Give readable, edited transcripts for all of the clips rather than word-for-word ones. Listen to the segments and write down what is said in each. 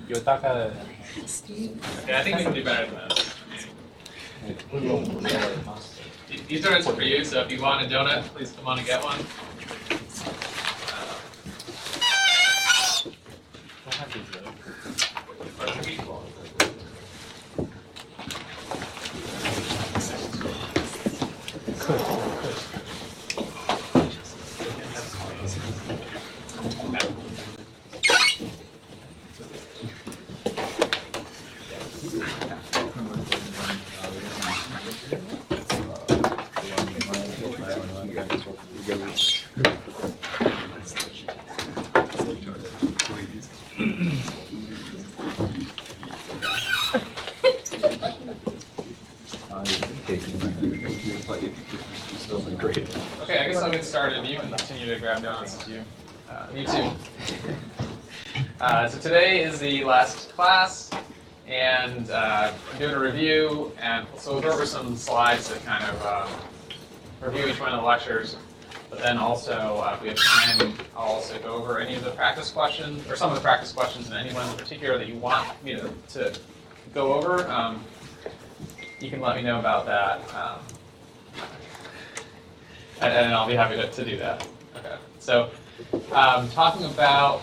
有大概 Yeah, I think we can do better than this. These donuts are for you, so if you want a donut, please come on and get one. Okay, I guess I'll get started. You can continue to grab donuts as you need to. So today is the last class, and I'm doing a review, and so we'll go over some slides to kind of review each one of the lectures. But then also, if we have time, I'll also go over any of the practice questions, or some of the practice questions, and anyone in particular that you want me to go over. You can let me know about that. And I'll be happy to do that. Okay. So, talking about,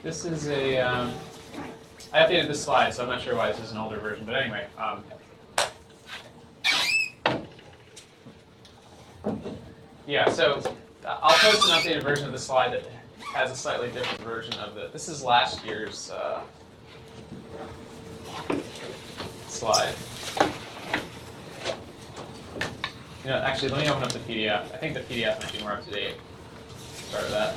this is a, I updated this slide, so I'm not sure why this is an older version, but anyway. Yeah, so I'll post an updated version of the slide that has a slightly different version of this is last year's slide. You know, actually, let me open up the PDF. I think the PDF might be more up to date. Start with that.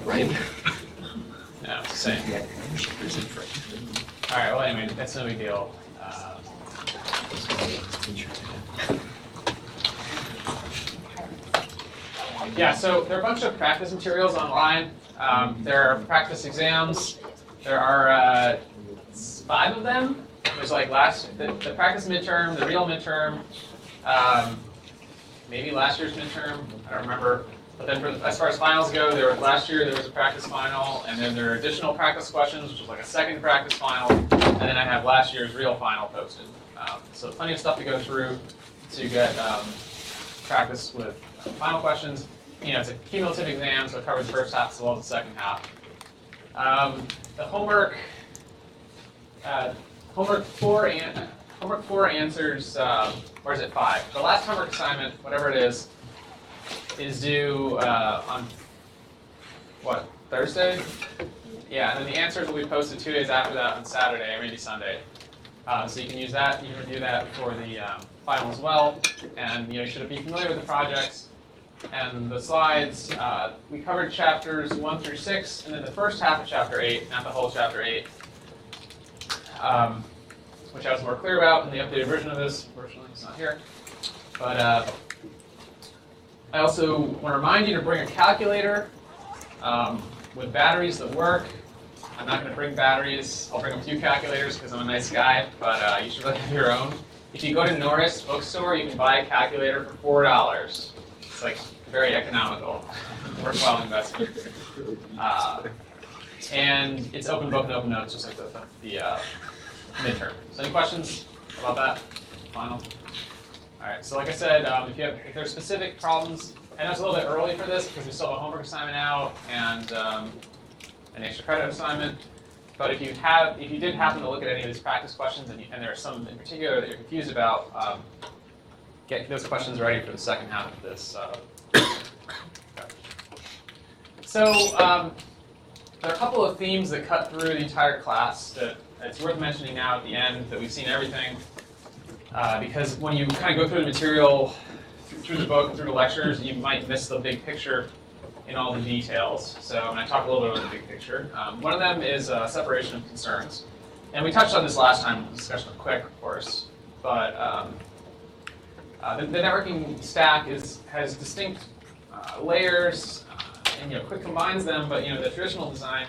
Right. No, it's the same. All right, well, anyway, that's no big deal. Yeah, so there are a bunch of practice materials online. There are practice exams. There are 5 of them. There's like the practice midterm, the real midterm, maybe last year's midterm. I don't remember. But then as far as finals go, last year there was a practice final, and then there are additional practice questions, which was like a second practice final, and then I have last year's real final posted. So plenty of stuff to go through to get practice with final questions. You know, it's a cumulative exam, so it covers the first half as well as the second half. The homework 4 answers, or is it 5? The last homework assignment, whatever it is due on, what, Thursday? Yeah, and then the answers will be posted 2 days after that on Saturday, or maybe Sunday. So you can use that, you can review that for the final as well. And you should be familiar with the projects and the slides. We covered chapters 1 through 6, and then the first half of chapter 8, not the whole chapter 8, which I was more clear about in the updated version of this. Unfortunately, it's not here. But I also want to remind you to bring a calculator with batteries that work. I'm not going to bring batteries. I'll bring a few calculators because I'm a nice guy, but you should really have your own. If you go to Norris bookstore, you can buy a calculator for $4. It's like very economical, worthwhile investment. And it's open book and open notes, just like the midterm. So any questions about that? Final? All right, so like I said, if there's specific problems, I know it's a little bit early for this because we still have a homework assignment out and an extra credit assignment. But if you did happen to look at any of these practice questions and there are some in particular that you're confused about, get those questions ready for the second half of this. Okay. So there are a couple of themes that cut through the entire class that it's worth mentioning now at the end that we've seen everything. Because when you kind of go through the material, through the book, and through the lectures, you might miss the big picture. in all the details. So I'm going to talk a little bit about the big picture. One of them is separation of concerns. And we touched on this last time in the discussion of Quick, of course. But the networking stack has distinct layers, and Quick combines them. But the traditional design,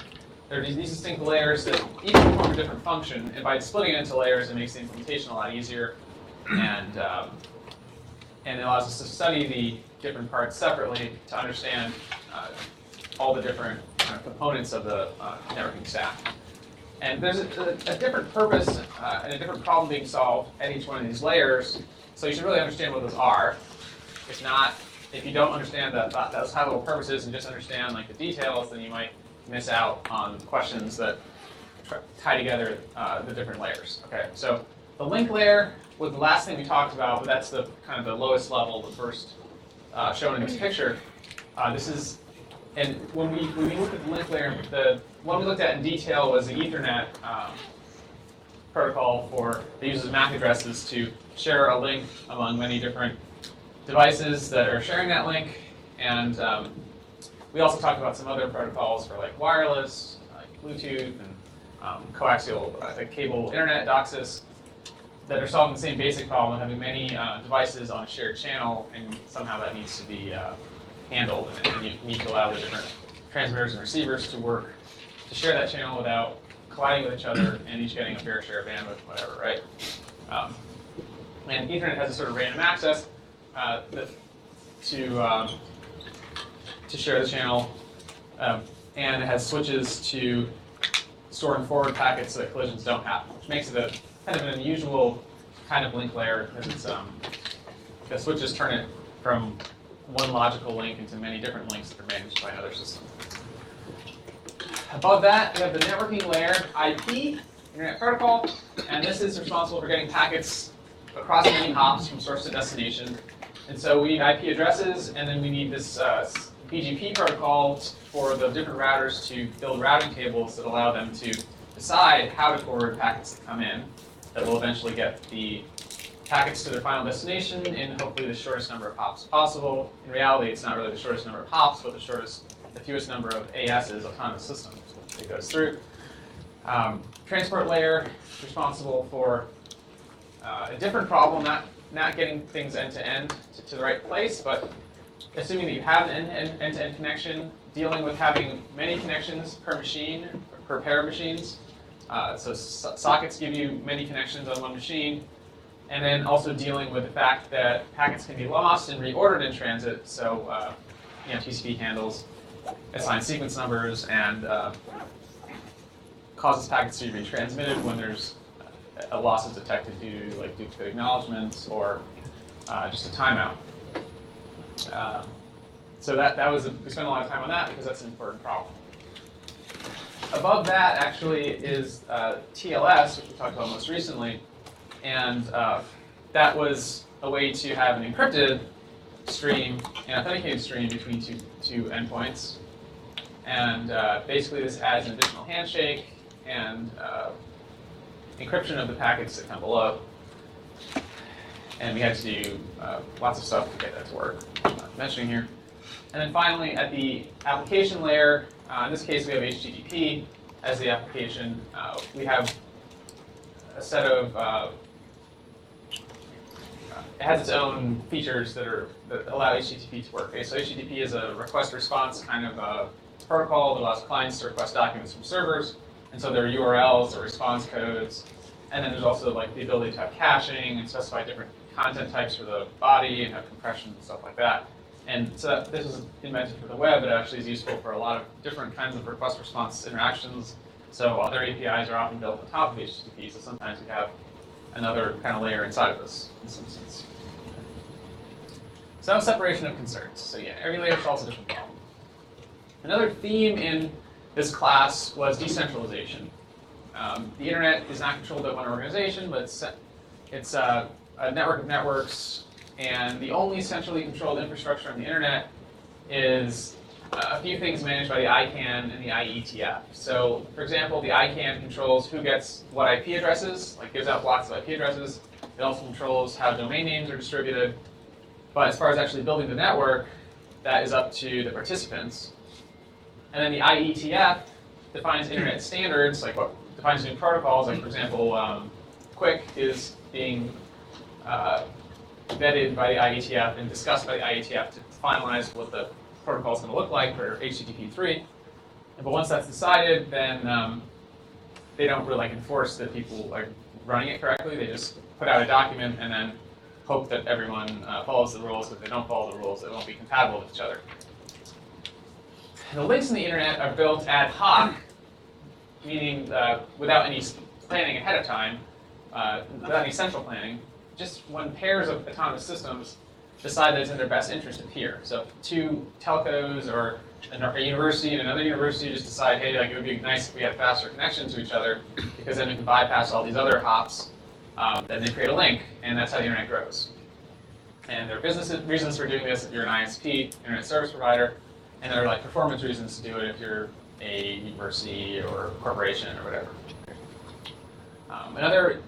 there are these distinct layers that each perform a different function. And by splitting it into layers, it makes the implementation a lot easier, and it allows us to study the different parts separately to understand all the different kind of components of the networking stack. And there's a different purpose and a different problem being solved at each one of these layers, so you should really understand what those are. If you don't understand those high-level purposes and just understand the details, then you might miss out on questions that tie together the different layers. Okay, so the link layer was the last thing we talked about, but that's the kind of the lowest level, the first shown in this picture. And when we looked at the link layer, the one we looked at in detail was the Ethernet protocol that uses MAC addresses to share a link among many different devices that are sharing that link. And we also talked about some other protocols for wireless, like Bluetooth, and coaxial, cable internet, DOCSIS, that are solving the same basic problem of having many devices on a shared channel, and somehow that needs to be handled, and you need to allow the different transmitters and receivers to work to share that channel without colliding with each other and each getting a fair share of bandwidth, whatever, right? And Ethernet has a sort of random access to share the channel, and it has switches to store and forward packets so that collisions don't happen, which makes it a kind of an unusual kind of link layer, because the switches turn it from one logical link into many different links that are managed by another system. Above that, we have the networking layer, IP, Internet Protocol, and this is responsible for getting packets across many hops from source to destination. And so we need IP addresses, and then we need this BGP protocol for the different routers to build routing tables that allow them to decide how to forward packets that come in that will eventually get the packets to their final destination in hopefully the shortest number of hops possible. In reality, it's not really the shortest number of hops, but the fewest number of ASs, autonomous systems, it goes through. Transport layer, responsible for a different problem, not getting things end-to-end to the right place, but assuming that you have an end-to-end connection, dealing with having many connections per machine, per pair of machines. So sockets give you many connections on one machine, and then also dealing with the fact that packets can be lost and reordered in transit. So TCP handles assign sequence numbers and causes packets to be retransmitted when there's a loss is detected due to duplicate acknowledgments or just a timeout. So we spent a lot of time on that because that's an important problem. Above that actually is TLS, which we talked about most recently, and that was a way to have an encrypted stream, an authenticated stream between two endpoints. And basically this adds an additional handshake and encryption of the packets that come below. And we had to do lots of stuff to get that to work, I'm not mentioning here. And then finally, at the application layer, in this case we have HTTP as the application. We have a set of, it has its own features that allow HTTP to work. Okay, so HTTP is a request-response kind of protocol that allows clients to request documents from servers. And so there are URLs, there are response codes, and then there's also the ability to have caching and specify different content types for the body and have compression and stuff like that. And so this was invented for the web, but it actually is useful for a lot of different kinds of request-response interactions. So other APIs are often built on top of HTTP, so sometimes we have another kind of layer inside of this in some sense. So that was separation of concerns. So yeah, every layer solves a different problem. Another theme in this class was decentralization. The internet is not controlled by one organization, but it's a network of networks, and the only centrally controlled infrastructure on the internet is a few things managed by the ICANN and the IETF. So, for example, the ICANN controls who gets what IP addresses, gives out blocks of IP addresses. It also controls how domain names are distributed. But as far as actually building the network, that is up to the participants. And then the IETF defines internet standards, like what defines new protocols. Like for example, Quick is being vetted by the IETF and discussed by the IETF to finalize what the protocol is going to look like for HTTP 3. But once that's decided, then they don't really enforce that people are running it correctly. They just put out a document and then hope that everyone follows the rules. If they don't follow the rules, they won't be compatible with each other. The links in the internet are built ad hoc, meaning without any planning ahead of time, without any central planning, just when pairs of autonomous systems decide that it's in their best interest to peer. So if two telcos or a university and another university just decide, hey, it would be nice if we had faster connections to each other, because then we can bypass all these other hops, then they create a link, and that's how the internet grows. And there are business reasons for doing this if you're an ISP, internet service provider, and there are performance reasons to do it if you're a university or corporation or whatever. Another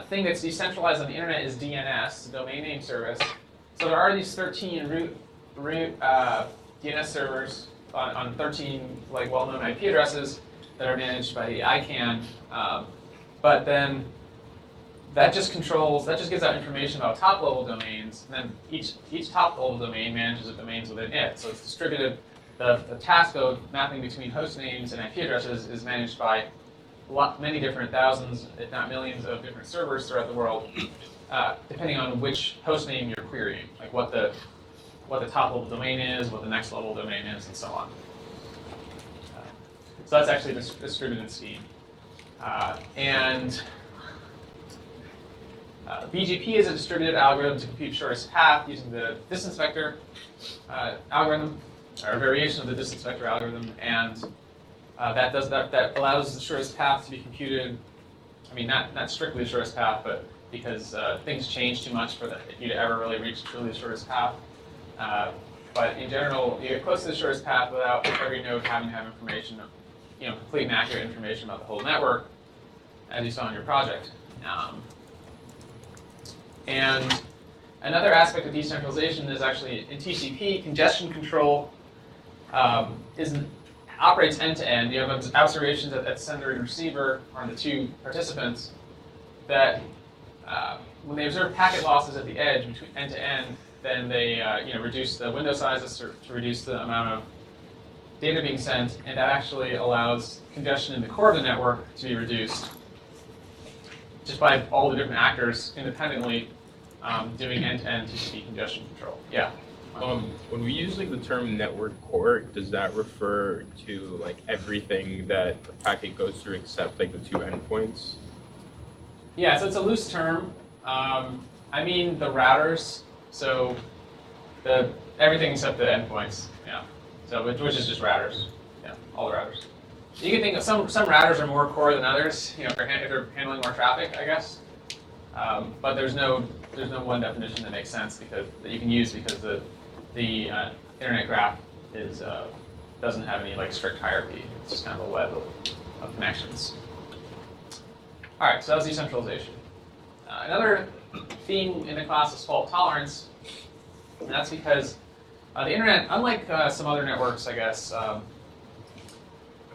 thing that's decentralized on the internet is DNS, domain name service. So there are these 13 root DNS servers on 13 well-known IP addresses that are managed by the ICANN, but then that just gives out information about top-level domains, and then each top-level domain manages the domains within it. So it's distributed. The task of mapping between host names and IP addresses is managed by many different thousands, if not millions, of different servers throughout the world, depending on which host name you're querying, what the top-level domain is, what the next-level domain is, and so on. So that's actually a distributed scheme. BGP is a distributed algorithm to compute shortest path using the distance vector algorithm, or a variation of the distance vector algorithm, and that allows the shortest path to be computed. I mean, not strictly the shortest path, but because things change too much for you to ever really reach truly the shortest path. But in general, you get close to the shortest path without every node having to have information, complete and accurate information about the whole network, as you saw in your project. And another aspect of decentralization is actually in TCP, congestion control operates end-to-end. You have observations at sender and receiver, or the two participants, that when they observe packet losses at the edge between end-to-end, then they reduce the window sizes to reduce the amount of data being sent, and that actually allows congestion in the core of the network to be reduced just by all the different actors independently doing end-to-end TCP congestion control. Yeah. When we use the term network core, does that refer to everything that the packet goes through except the two endpoints? Yeah, so it's a loose term. I mean the routers, so everything except the endpoints. Yeah. So which is just routers. Yeah, all the routers. You can think of some routers are more core than others. If they're handling more traffic, I guess. But there's no one definition that makes sense that you can use because the internet graph doesn't have any strict hierarchy. It's just kind of a web of connections. All right, so that was decentralization. Another theme in the class is fault tolerance, and that's because the internet, unlike some other networks, I guess,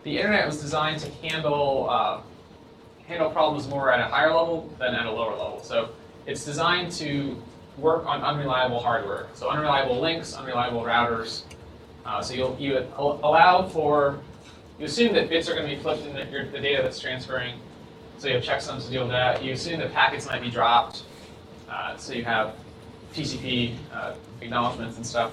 the internet was designed to handle problems more at a higher level than at a lower level. So it's designed to work on unreliable hardware. So unreliable links, unreliable routers. So you assume that bits are going to be flipped in the data that's transferring. So you have checksums to deal with that. You assume that packets might be dropped. So you have TCP acknowledgments and stuff.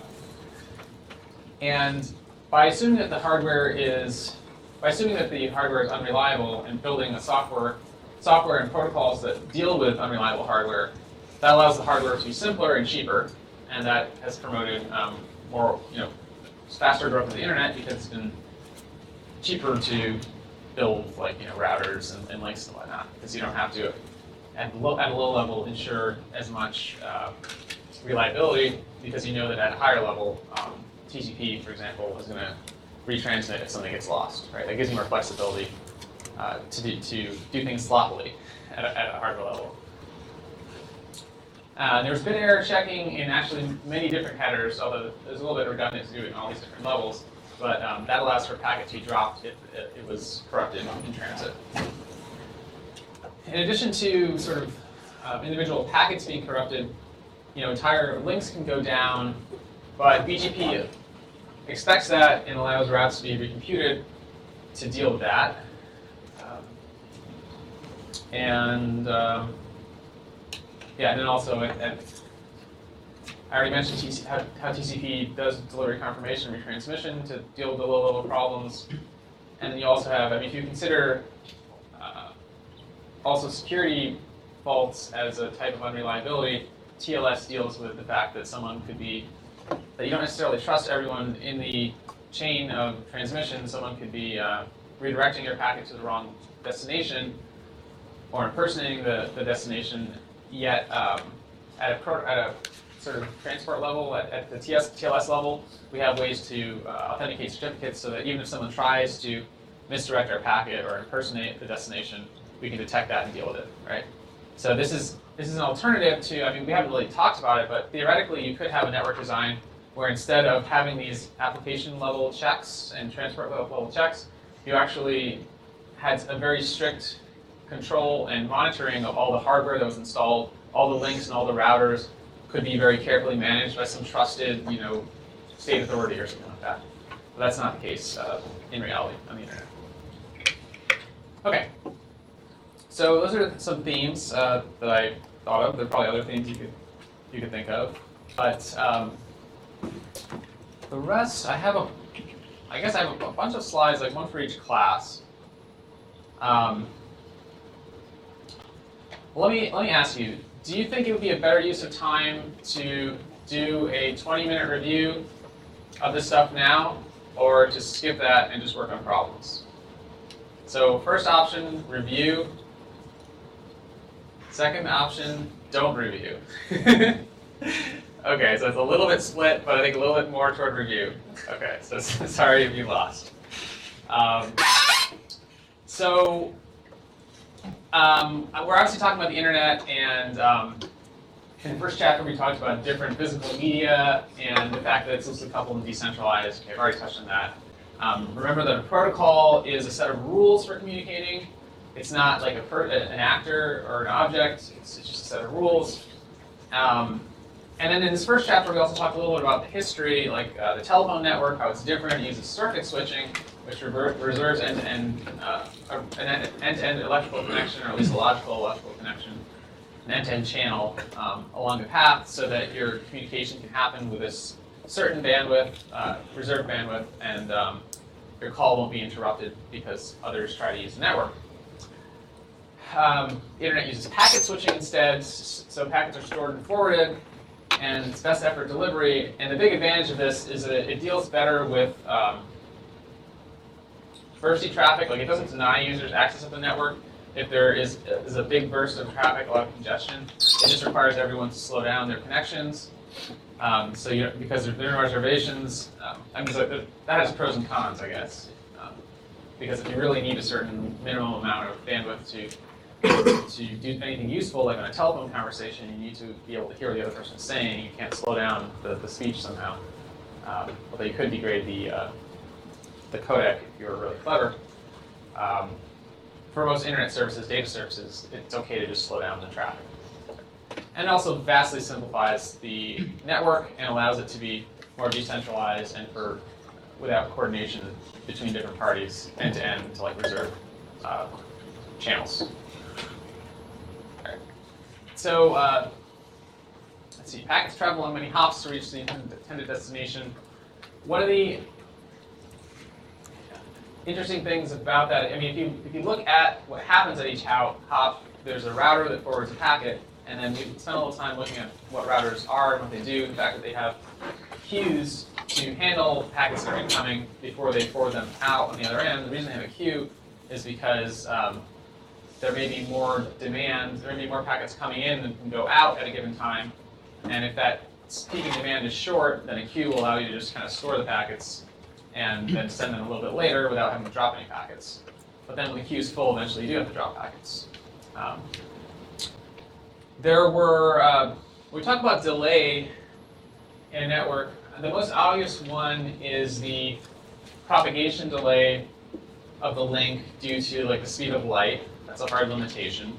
And by assuming that the hardware is unreliable and building a software and protocols that deal with unreliable hardware, that allows the hardware to be simpler and cheaper, and that has promoted more, faster growth of the internet because it's been cheaper to build routers and links and whatnot, because you don't have to at a low level ensure as much reliability, because you know that at a higher level, TCP, for example, is going to retransmit if something gets lost. Right? That gives you more flexibility to do things sloppily at a hardware level. There's bit error checking in actually many different headers, although there's a little bit of redundancy to do it in all these different levels. But that allows for a packet to be dropped if it was corrupted in transit. In addition to sort of individual packets being corrupted, entire links can go down, but BGP expects that and allows routes to be recomputed to deal with that. Yeah, and then also, I already mentioned how TCP does delivery confirmation and retransmission to deal with the low-level problems. And then you also have, if you consider also security faults as a type of unreliability, TLS deals with the fact that that you don't necessarily trust everyone in the chain of transmission. Someone could be redirecting your packet to the wrong destination or impersonating the destination, yet at a sort of transport level, at the TLS level, we have ways to authenticate certificates so that even if someone tries to misdirect our packet or impersonate the destination, we can detect that and deal with it, right? So this is an alternative to, we haven't really talked about it, but theoretically you could have a network design where instead of having these application level checks and transport level checks, you actually had a very strict control and monitoring of all the hardware that was installed, all the links and all the routers could be very carefully managed by some trusted, state authority or something like that. But that's not the case in reality on the internet. Okay, so those are some themes that I thought of. There are probably other themes you could think of, but the rest I guess I have a bunch of slides, like one for each class. Let me ask you, do you think it would be a better use of time to do a 20-minute review of this stuff now, or to skip that and just work on problems? So first option, review. Second option, don't review. Okay, so it's a little bit split, but I think a little bit more toward review. Okay, so sorry if you lost. We're obviously talking about the internet, and in the first chapter we talked about different physical media and the fact that it's loosely coupled and decentralized. Okay, I've already touched on that. Remember that a protocol is a set of rules for communicating. It's not like an actor or an object. It's just a set of rules. And then in this first chapter, we also talked a little bit about the history, like the telephone network, how it's different. It uses circuit switching, which reserves end-to-end electrical connection, or at least a logical electrical connection, an end-to-end channel along the path, so that your communication can happen with this certain bandwidth, reserved bandwidth, and your call won't be interrupted because others try to use the network. The internet uses packet switching instead, so packets are stored and forwarded, and it's best effort delivery. And the big advantage of this is that it deals better with bursty traffic. Like, it doesn't deny users access to the network if there is a big burst of traffic, a lot of congestion. It just requires everyone to slow down their connections. Because there are reservations, that has pros and cons, I guess. Because if you really need a certain minimum amount of bandwidth to do anything useful, like on a telephone conversation, you need to be able to hear what the other person is saying. You can't slow down the speech somehow. Although you could degrade the codec if you were really clever. For most internet services, data services, it's okay to just slow down the traffic. And it also vastly simplifies the network and allows it to be more decentralized and without coordination between different parties, end-to-end, to like reserve channels. Okay. So let's see, packets travel on many hops to reach the intended destination. One of the interesting things about that, if you look at what happens at each hop, there's a router that forwards a packet, and then we spend a little time looking at what routers are and what they do, the fact that they have queues to handle packets that are incoming before they forward them out on the other end. The reason they have a queue is because there may be more demand, there may be more packets coming in than can go out at a given time, and if that peak in demand is short, then a queue will allow you to just kind of store the packets and then send them a little bit later without having to drop any packets. But then when the queue is full, eventually you do have to drop packets. There were, When we talk about delay in a network, the most obvious one is the propagation delay of the link due to like the speed of light. That's a hard limitation.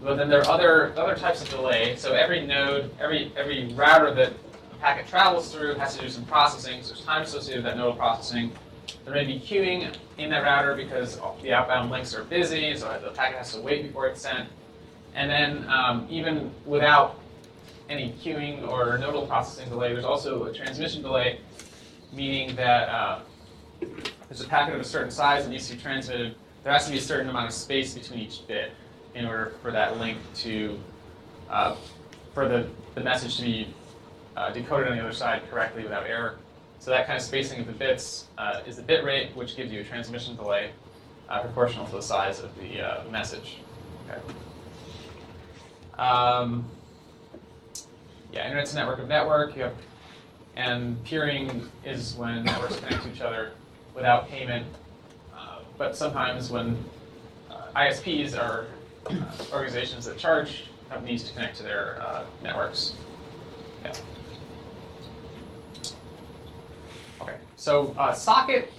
But then there are other types of delay. So every node, every router that a packet travels through has to do some processing. So there's time associated with that nodal processing. There may be queuing in that router because the outbound links are busy, so the packet has to wait before it's sent. And then even without any queuing or nodal processing delay, there's also a transmission delay, meaning that there's a packet of a certain size that needs to be transmitted. There has to be a certain amount of space between each bit in order for that link to, for the message to be decoded on the other side correctly without error. So that kind of spacing of the bits is the bit rate, which gives you a transmission delay proportional to the size of the message. Okay. Yeah, internet's a network of network. And peering is when networks connect to each other without payment. But sometimes when ISPs are organizations that charge companies to connect to their networks. Yeah. Okay, so socket,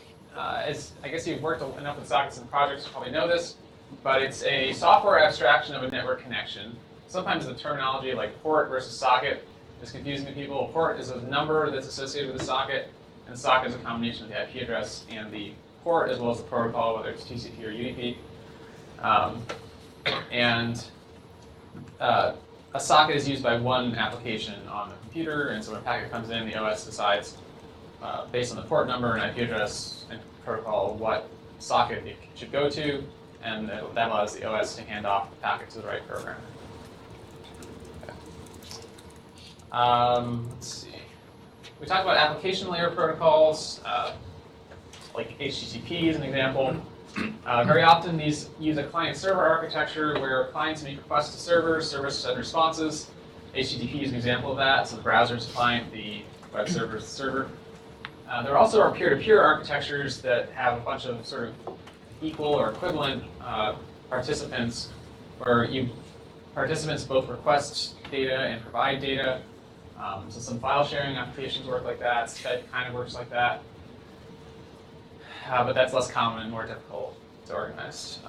is, I guess you've worked enough with sockets in projects to probably know this, but it's a software abstraction of a network connection. Sometimes the terminology like port versus socket is confusing to people. A port is a number that's associated with the socket, and the socket is a combination of the IP address and the port as well as the protocol, whether it's TCP or UDP. A socket is used by one application on the computer, and so when a packet comes in, the OS decides, based on the port number and IP address and protocol, what socket it should go to, and that allows the OS to hand off the packet to the right programmer. Let's see. We talked about application layer protocols, like HTTP as an example. Very often these use a client-server architecture where clients make requests to servers, servers send responses. HTTP is an example of that, so the browser is the client, the web server is the server. There also are peer-to-peer architectures that have a bunch of sort of equal or equivalent participants, where participants both request data and provide data. So some file sharing applications work like that. Skype kind of works like that. But that's less common and more difficult to organize.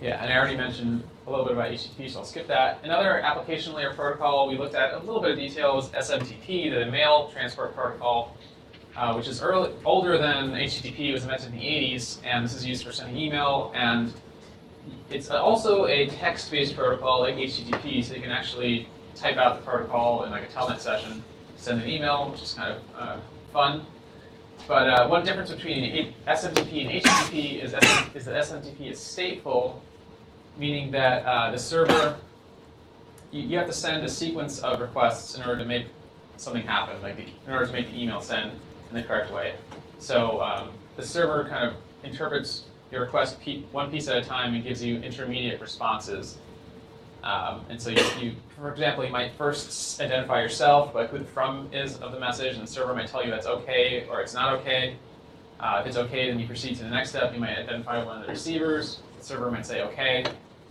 Yeah, and I already mentioned a little bit about HTTP, so I'll skip that. Another application layer protocol we looked at a little bit of detail is SMTP, the mail transport protocol, which is older than HTTP. It was invented in the 80s, and this is used for sending email. And it's also a text-based protocol like HTTP, so you can actually type out the protocol in like a telnet session, send an email, which is kind of fun. But one difference between SMTP and HTTP is that SMTP is stateful, meaning that the server, you have to send a sequence of requests in order to make something happen, like in order to make the email send in the correct way. So the server kind of interprets your request one piece at a time and gives you intermediate responses. And so you, for example, you might first identify yourself, like who the from is of the message, and the server might tell you that's okay or it's not okay. If it's okay, then you proceed to the next step. You might identify one of the receivers. The server might say okay.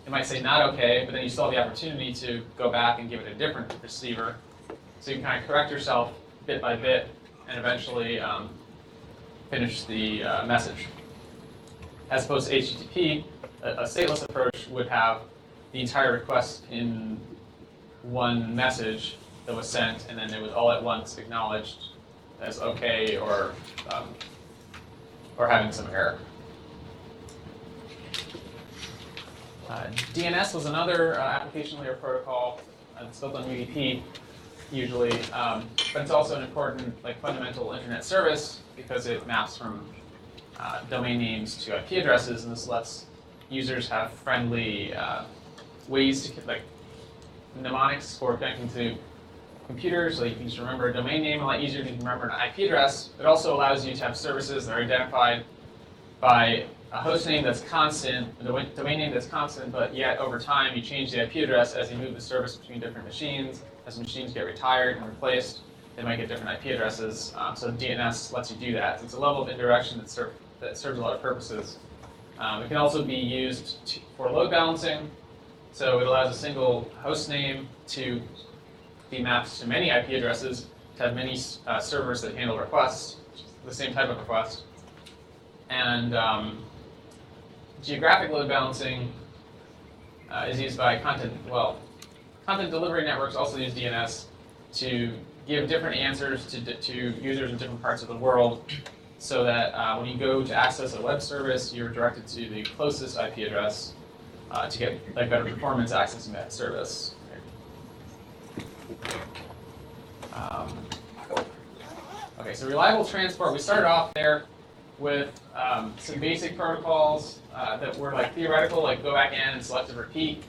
It might say not okay, but then you still have the opportunity to go back and give it a different receiver. So you can kind of correct yourself bit by bit and eventually finish the message. As opposed to HTTP, a stateless approach would have the entire request in one message that was sent, and then it was all at once acknowledged as okay or having some error. DNS was another application layer protocol. It's built on UDP usually, but it's also an important, fundamental internet service because it maps from domain names to IP addresses, and this lets users have friendly ways to, mnemonics for connecting to computers, so you can just remember a domain name a lot easier than you can remember an IP address. It also allows you to have services that are identified by a host name that's constant, a domain name that's constant, but yet over time you change the IP address as you move the service between different machines. As machines get retired and replaced, they might get different IP addresses. So DNS lets you do that. So it's a level of indirection that serves a lot of purposes. It can also be used for load balancing. So it allows a single host name to be mapped to many IP addresses, to have many servers that handle requests, the same type of request. And geographic load balancing is used by content delivery networks also use DNS to give different answers to users in different parts of the world, so that when you go to access a web service, you're directed to the closest IP address to get better performance accessing that service. Okay, so reliable transport. We started off there with some basic protocols that were theoretical, like go back in and selective repeat.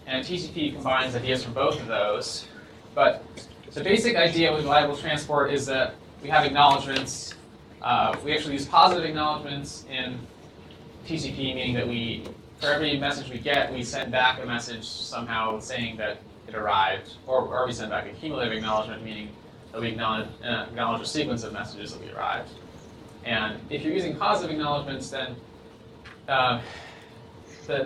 And TCP combines ideas from both of those. But the basic idea with reliable transport is that we have acknowledgements. We actually use positive acknowledgements in TCP, meaning that for every message we get, we send back a message somehow saying that it arrived, or we send back a cumulative acknowledgement, meaning that we acknowledge a sequence of messages that we arrived. And if you're using positive acknowledgements, then the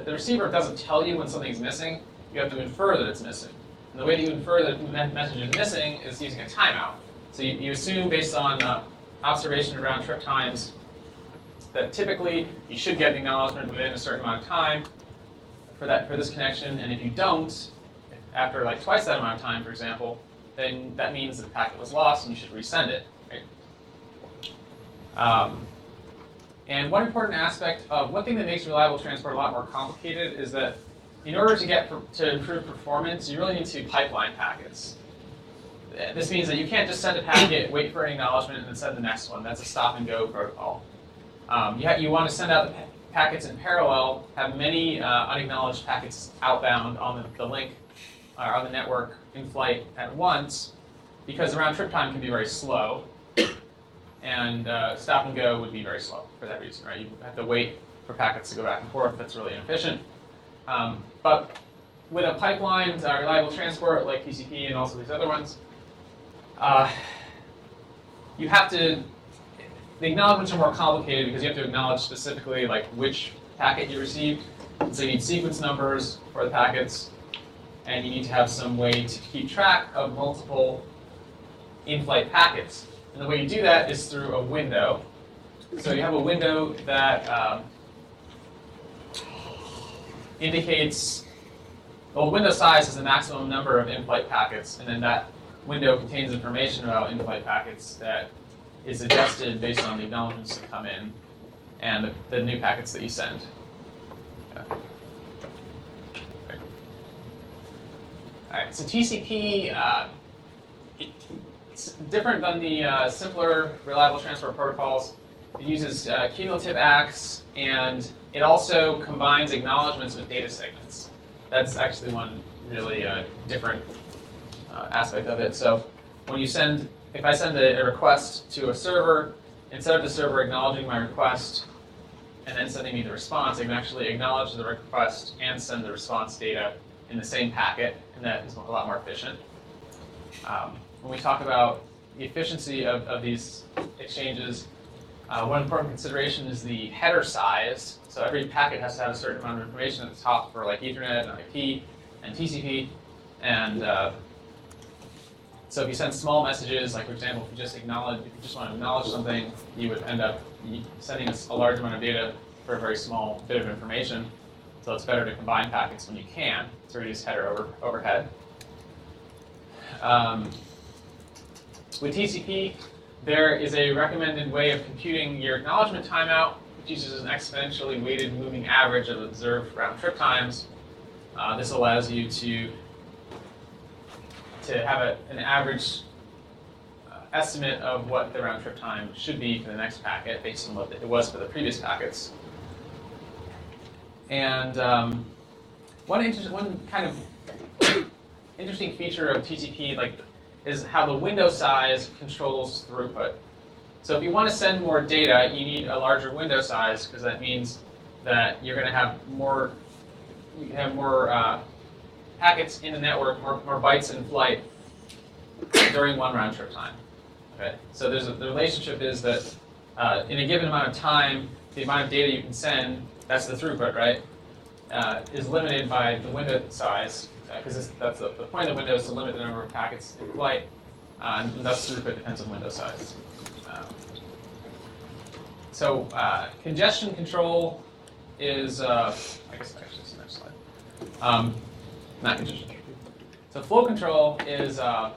receiver doesn't tell you when something's missing. You have to infer that it's missing. And the way that you infer that the message is missing is using a timeout. So you assume, based on observation of round trip times, that typically you should get an acknowledgement within a certain amount of time for this connection. And if you don't, after twice that amount of time, for example, then that means that the packet was lost and you should resend it. Right? And one important aspect of one thing that makes reliable transport a lot more complicated is that in order to improve performance, you really need to pipeline packets. This means that you can't just send a packet, wait for an acknowledgement, and then send the next one. That's a stop and go protocol. You want to send out the packets in parallel, have many unacknowledged packets outbound on the link or on the network in flight at once, because the round trip time can be very slow. And stop and go would be very slow for that reason, right? You have to wait for packets to go back and forth. That's really inefficient. But with a pipeline, reliable transport like TCP and also these other ones, you have to. The acknowledgements are more complicated because you have to acknowledge specifically which packet you received. And so you need sequence numbers for the packets, and you need to have some way to keep track of multiple in-flight packets. And the way you do that is through a window. So you have a window that indicates, well, window size is the maximum number of in-flight packets, and then that window contains information about in-flight packets that is adjusted based on the acknowledgements that come in and the new packets that you send. Okay. All right, so TCP, it's different than the simpler reliable transport protocols. It uses cumulative ACKs, and it also combines acknowledgements with data segments. That's actually one really different aspect of it. So when you if I send a request to a server, instead of the server acknowledging my request and then sending me the response, I can actually acknowledge the request and send the response data in the same packet, and that is a lot more efficient. When we talk about the efficiency of these exchanges, one important consideration is the header size. So every packet has to have a certain amount of information at the top for Ethernet and IP and TCP. And so if you send small messages, for example, if you just want to acknowledge something, you would end up sending a large amount of data for a very small bit of information. So it's better to combine packets when you can to reduce header overhead. With TCP, there is a recommended way of computing your acknowledgement timeout, which uses an exponentially weighted moving average of observed round trip times. This allows you to have an average estimate of what the round trip time should be for the next packet based on what it was for the previous packets. And one kind of interesting feature of TCP is how the window size controls throughput. So if you want to send more data, you need a larger window size, because that means that you're going to have more packets in the network, more bytes in flight during one round trip time. Okay, so the relationship is that in a given amount of time, the amount of data you can send, that's the throughput, right? is limited by the window size, because that's the point of the window is to limit the number of packets in flight, and thus throughput depends on window size. So congestion control is, I guess actually it's the next slide. Not congestion. So flow control is a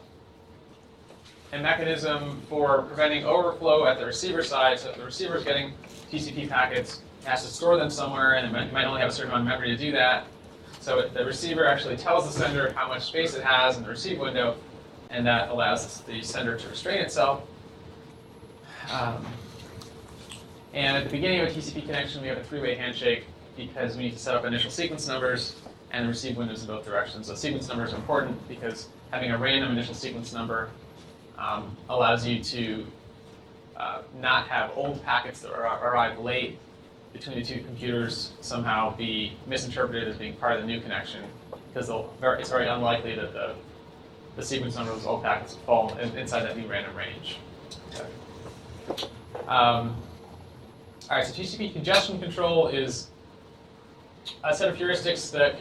mechanism for preventing overflow at the receiver side. So if the receiver is getting TCP packets, it has to store them somewhere, and it might only have a certain amount of memory to do that. So the receiver actually tells the sender how much space it has in the receive window, and that allows the sender to restrain itself. And at the beginning of a TCP connection, we have a three-way handshake because we need to set up initial sequence numbers and receive windows in both directions. So sequence numbers are important because having a random initial sequence number allows you to not have old packets that arrive late between the two computers somehow be misinterpreted as being part of the new connection, because it's very unlikely that the sequence number of those old packets will fall inside that new random range. Okay. All right, so TCP congestion control is a set of heuristics that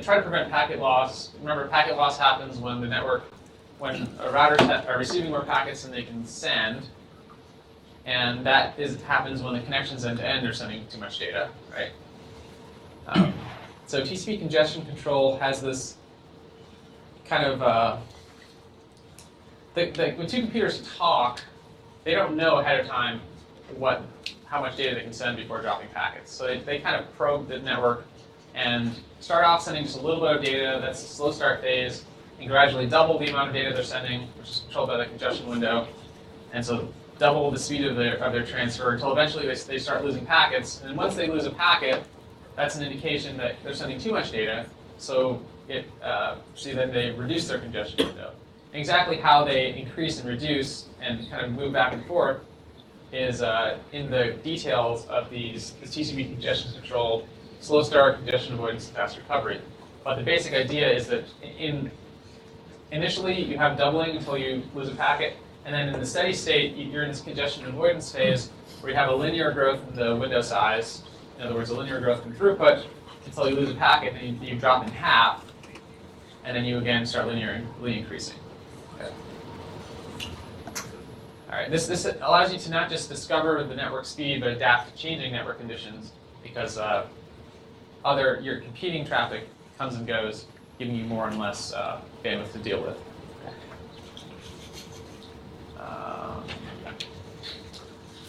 try to prevent packet loss. Remember, packet loss happens when the network, when a routers are receiving more packets than they can send, and that happens when the connections end-to-end are sending too much data, right? So TCP congestion control has this kind of, when two computers talk, they don't know ahead of time how much data they can send before dropping packets. So they kind of probe the network and start off sending just a little bit of data. That's a slow start phase, and gradually double the amount of data they're sending, which is controlled by the congestion window. And so double the speed of their transfer until eventually they start losing packets. And once they lose a packet, that's an indication that they're sending too much data. So then they reduce their congestion window. And exactly how they increase and reduce and kind of move back and forth is in the details of this TCP congestion control, slow start, congestion avoidance, and fast recovery. But the basic idea is that initially you have doubling until you lose a packet, and then in the steady state, you're in this congestion avoidance phase where you have a linear growth in the window size, in other words, a linear growth in throughput, until you lose a packet, and you drop in half, and then you again start linearly increasing. Okay. All right, this allows you to not just discover the network speed, but adapt to changing network conditions, because your competing traffic comes and goes, giving you more and less bandwidth to deal with.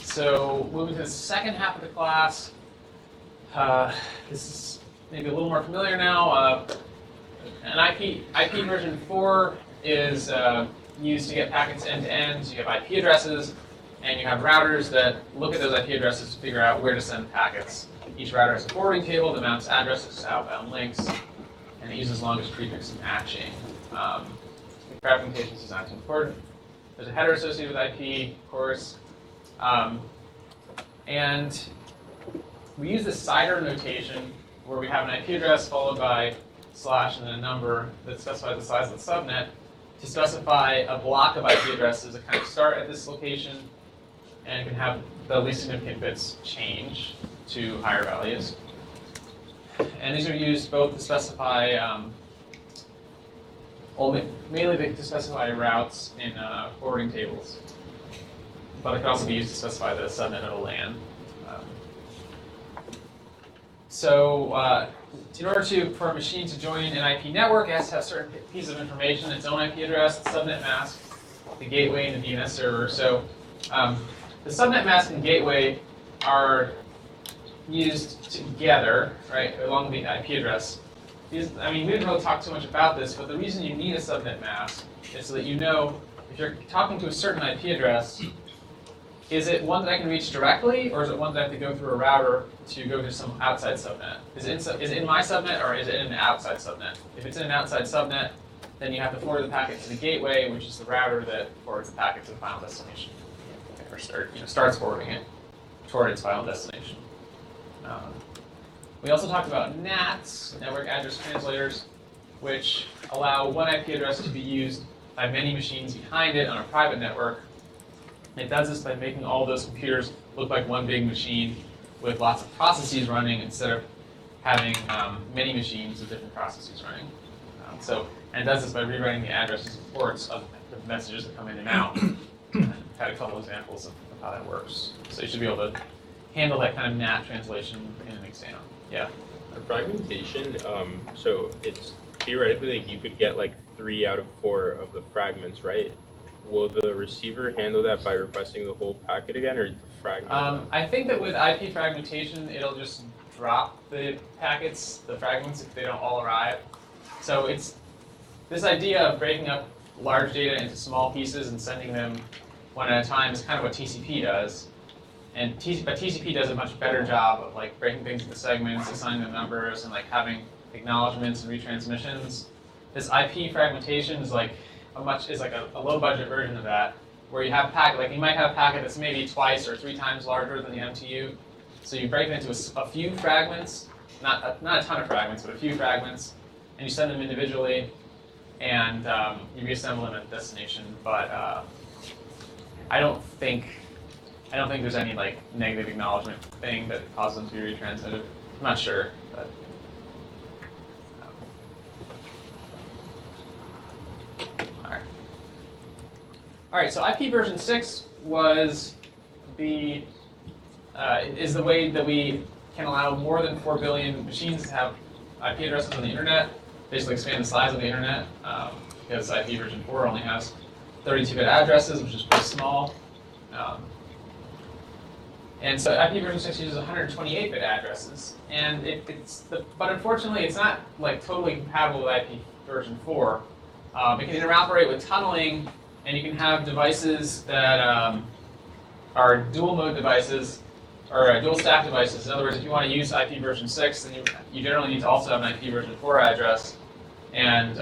So moving to the second half of the class, this is maybe a little more familiar now. An IP version 4 is used to get packets end-to-end. So you have IP addresses, and you have routers that look at those IP addresses to figure out where to send packets. Each router has a forwarding table that maps addresses to outbound links, and it uses longest prefix matching. Fragmentation is not too important. There's a header associated with IP, of course. And we use this CIDR notation where we have an IP address followed by slash and then a number that specifies the size of the subnet to specify a block of IP addresses that kind of start at this location and can have the least significant bits change to higher values. And these are used both to specify, mainly to specify routes in forwarding tables. But it can also be used to specify the subnet of a LAN. In order for a machine to join an IP network, it has to have certain pieces of information: its own IP address, the subnet mask, the gateway, and the DNS server. So the subnet mask and gateway are used together, right, along the IP address. We didn't really talk too much about this, but the reason you need a subnet mask is so that you know if you're talking to a certain IP address, is it one that I can reach directly, or is it one that I have to go through a router to go to some outside subnet? Is it in my subnet, or is it in an outside subnet? If it's in an outside subnet, then you have to forward the packet to the gateway, which is the router that forwards the packet to the final destination, or starts forwarding it toward its final destination. We also talked about NATs, network address translators, which allow one IP address to be used by many machines behind it on a private network. It does this by making all those computers look like one big machine with lots of processes running instead of having many machines with different processes running. And it does this by rewriting the addresses and ports of the messages that come in and out. I've had a couple examples of how that works. So you should be able to handle that kind of NAT translation in an exam. Yeah. Fragmentation, so it's theoretically like you could get like 3 out of 4 of the fragments, right? Will the receiver handle that by requesting the whole packet again, or fragment? I think that with IP fragmentation, it'll just drop the packets, the fragments, if they don't all arrive. So it's this idea of breaking up large data into small pieces and sending them one at a time is kind of what TCP does. But TCP does a much better job of like breaking things into segments, assigning them numbers, and like having acknowledgments and retransmissions. This IP fragmentation is like a low budget version of that, where you have packet, like you might have a packet that's maybe twice or 3 times larger than the MTU. So you break it into a few fragments, not a ton of fragments, but a few fragments, and you send them individually, and you reassemble them at the destination. But I don't think there's any like negative acknowledgement thing that causes them to be retransmitted. I'm not sure, but. All right. So IP version 6 was is the way that we can allow more than 4 billion machines to have IP addresses on the internet. Basically, expand the size of the internet because IP version 4 only has 32-bit addresses, which is pretty small. And so IP version 6 uses 128-bit addresses, and but unfortunately, it's not like totally compatible with IP version 4. It can interoperate with tunneling, and you can have devices that are dual mode devices or dual stack devices. In other words, if you want to use IP version 6, then you generally need to also have an IP version 4 address, and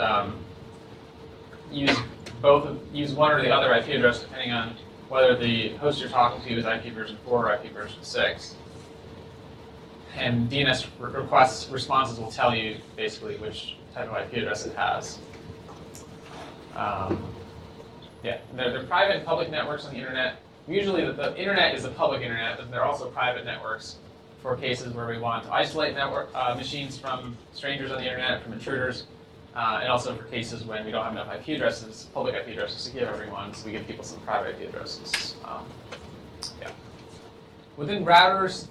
use one or the other IP address depending on whether the host you're talking to is IP version 4 or IP version 6. And DNS request responses will tell you basically which type of IP address it has. Yeah, they're private and public networks on the internet. Usually the internet is the public internet, but there are also private networks for cases where we want to isolate network machines from strangers on the internet, from intruders, and also for cases when we don't have enough IP addresses, public IP addresses to give everyone, so we give people some private IP addresses. Yeah. Within routers,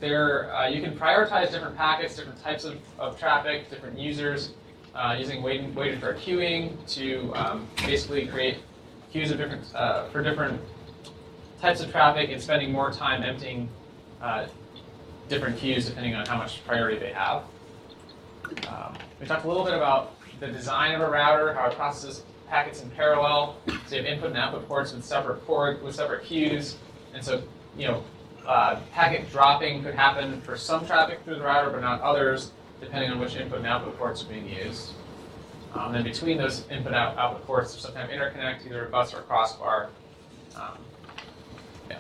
you can prioritize different packets, different types of traffic, different users, using waited for queuing to basically create queues of for different types of traffic and spending more time emptying different queues depending on how much priority they have. We talked a little bit about the design of a router, how it processes packets in parallel. So you have input and output ports with separate queues, and so packet dropping could happen for some traffic through the router, but not others, depending on which input and output ports are being used. Then between those input and output ports, there's some kind of interconnect, either a bus or a crossbar. Yeah.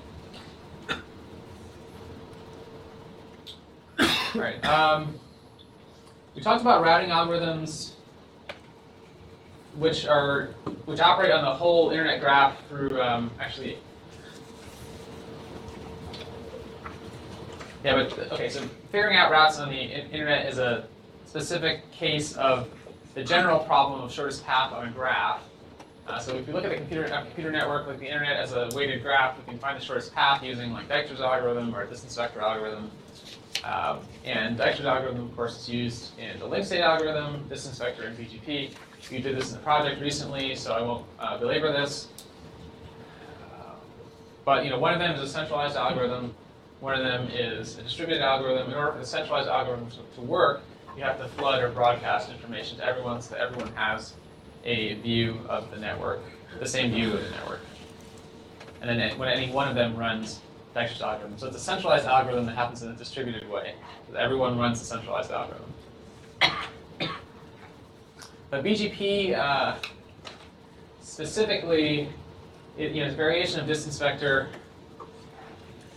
All right. We talked about routing algorithms, which operate on the whole internet graph through actually. Yeah, but okay. So figuring out routes on the internet is a specific case of the general problem of shortest path on a graph. So if you look at a computer network like the internet as a weighted graph, we can find the shortest path using like Dijkstra's algorithm or a distance vector algorithm. And Dijkstra's algorithm, of course, is used in the link state algorithm, distance vector, and BGP. We did this in the project recently, so I won't belabor this. But one of them is a centralized algorithm. One of them is a distributed algorithm. In order for the centralized algorithm to work, you have to flood or broadcast information to everyone so that everyone has a view of the network, the same view of the network. And then when any one of them runs Dijkstra's algorithm. So it's a centralized algorithm that happens in a distributed way. So everyone runs the centralized algorithm. But BGP specifically, is a variation of distance vector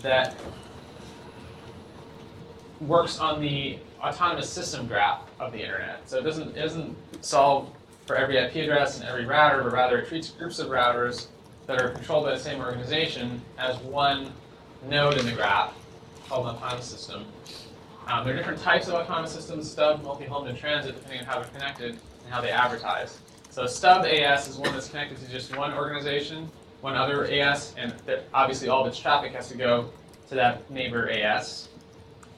that works on the autonomous system graph of the internet. So it doesn't solve for every IP address and every router, but rather it treats groups of routers that are controlled by the same organization as one node in the graph called an autonomous system. There are different types of autonomous systems, stub, multi-homed, and transit, depending on how they're connected and how they advertise. So stub AS is one that's connected to just one organization, one other AS, and obviously all of its traffic has to go to that neighbor AS.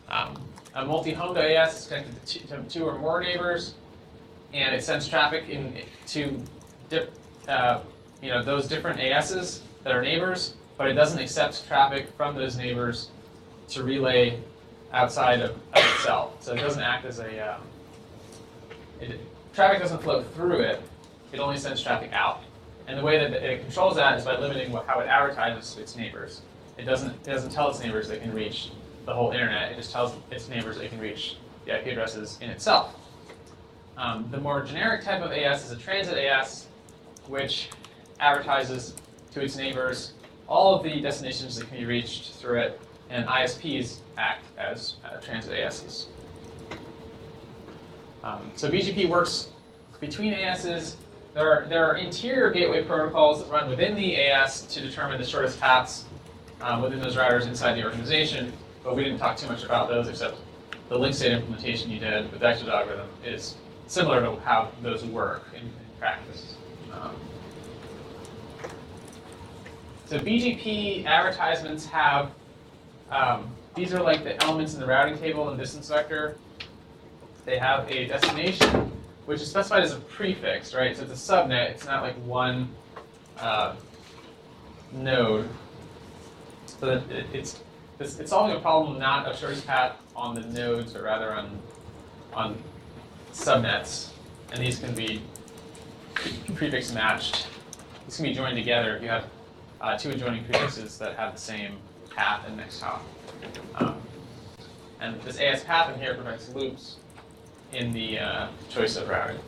A multi-homed AS is connected to two or more neighbors, and it sends traffic to those different ASs that are neighbors, but it doesn't accept traffic from those neighbors to relay outside of itself. So it doesn't act as a traffic doesn't flow through it. It only sends traffic out. And the way that it controls that is by limiting how it advertises to its neighbors. It doesn't tell its neighbors they can reach the whole internet. It just tells its neighbors they can reach the IP addresses in itself. The more generic type of AS is a transit AS, which advertises to its neighbors all of the destinations that can be reached through it, and ISPs act as transit ASs. So BGP works between ASs. There are interior gateway protocols that run within the AS to determine the shortest paths within those routers inside the organization, but we didn't talk too much about those except the link state implementation you did with the Dexter's algorithm is similar to how those work in practice. So BGP advertisements have, these are like the elements in the routing table and distance vector. They have a destination, which is specified as a prefix, right? So it's a subnet. It's not like one node. So that it's solving a problem not of shortest path on the nodes, but rather on subnets. And these can be prefix matched. These can be joined together if you have two adjoining prefixes that have the same path and next hop. And this AS path in here prevents loops in the choice of routing.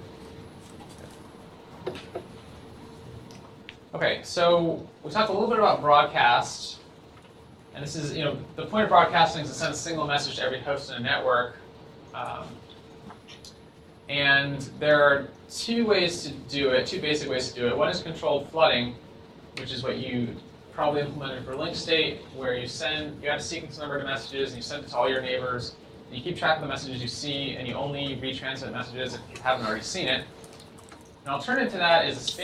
Okay, so we talked a little bit about broadcast, and this is, the point of broadcasting is to send a single message to every host in a network. And there are two ways to do it, two basic ways to do it. One is controlled flooding, which is what you probably implemented for link state, where you add a sequence number to messages, and you send it to all your neighbors. And you keep track of the messages you see, and you only retransmit messages if you haven't already seen it. An alternative to that is to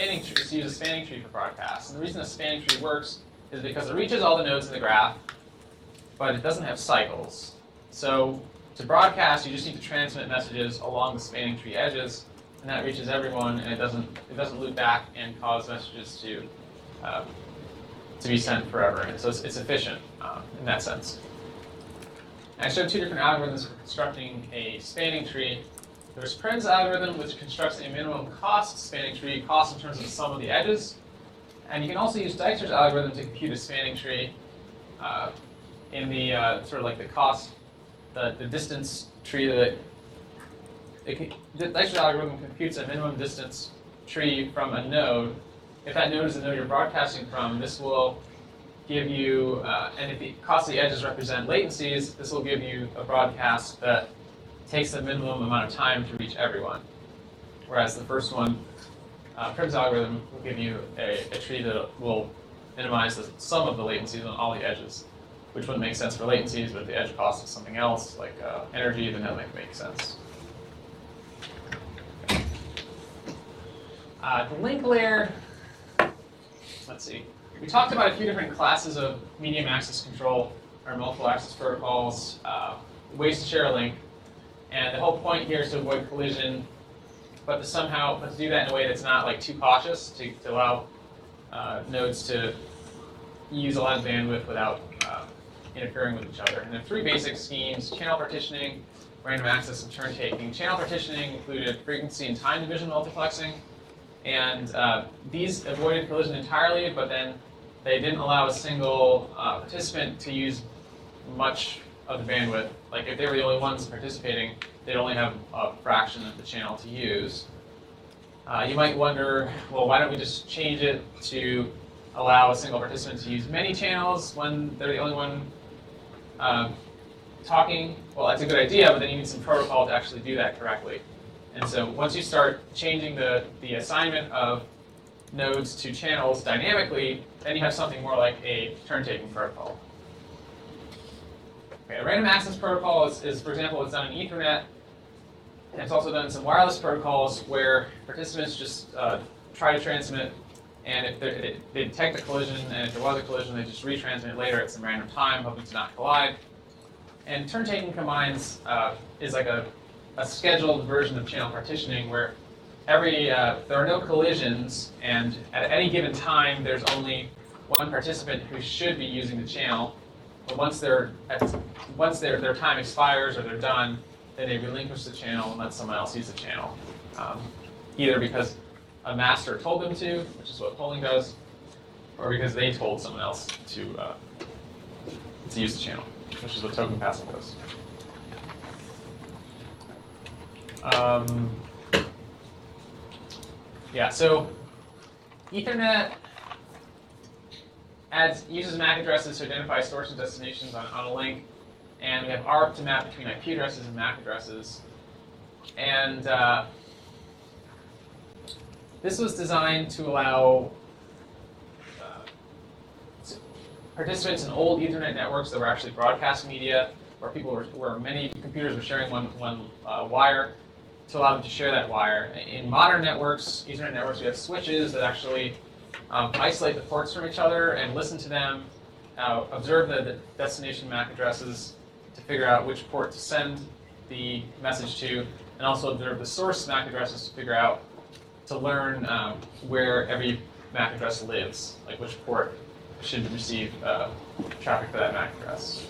use a spanning tree for broadcast. And the reason a spanning tree works is because it reaches all the nodes in the graph, but it doesn't have cycles. So to broadcast, you just need to transmit messages along the spanning tree edges, and that reaches everyone, and it doesn't loop back and cause messages to be sent forever. And so it's efficient in that sense. I showed two different algorithms for constructing a spanning tree. There's Prin's algorithm, which constructs a minimum cost spanning tree, cost in terms of the sum of the edges. And you can also use Dijkstra's algorithm to compute a spanning tree in the sort of like the cost, the distance tree that Dijkstra's algorithm computes a minimum distance tree from a node. If that node is the node you're broadcasting from, this will give you, and if the cost of the edges represent latencies, this will give you a broadcast that takes the minimum amount of time to reach everyone. Whereas the first one, Prim's algorithm, will give you a tree that will minimize the sum of the latencies on all the edges, which wouldn't make sense for latencies, but if the edge cost is something else, like energy, then that might make sense. The link layer, let's see. We talked about a few different classes of medium access control, or multiple access protocols, ways to share a link. And the whole point here is to avoid collision, but to do that in a way that's not like too cautious, to allow nodes to use a lot of bandwidth without interfering with each other. And there are three basic schemes: channel partitioning, random access, and turn taking. Channel partitioning included frequency and time division multiplexing. And these avoided collision entirely, but then they didn't allow a single participant to use much of the bandwidth. Like if they were the only ones participating, they'd only have a fraction of the channel to use. You might wonder, well, why don't we just change it to allow a single participant to use many channels when they're the only one talking? Well, that's a good idea, but then you need some protocol to actually do that correctly. And so once you start changing the assignment of nodes to channels dynamically, then you have something more like a turn-taking protocol. Okay, a random access protocol is, for example, it's done in Ethernet, and it's also done in some wireless protocols where participants just try to transmit, and if they detect a collision, and if there was a collision, they just retransmit it later at some random time, hoping to not collide. And turn-taking combines is like a scheduled version of channel partitioning where there are no collisions, and at any given time, there's only one participant who should be using the channel. But once their time expires or they're done, then they relinquish the channel and let someone else use the channel, either because a master told them to, which is what polling does, or because they told someone else to use the channel, which is what token passing does. Yeah, so Ethernet uses MAC addresses to identify source and destinations on a link, and we have ARP to map between IP addresses and MAC addresses. And this was designed to allow participants in old Ethernet networks that were actually broadcast media, where many computers were sharing one wire, to allow them to share that wire. In modern networks, Ethernet networks, we have switches that actually isolate the ports from each other and listen to them, observe the destination MAC addresses to figure out which port to send the message to, and also observe the source MAC addresses to learn where every MAC address lives, like which port should receive traffic for that MAC address.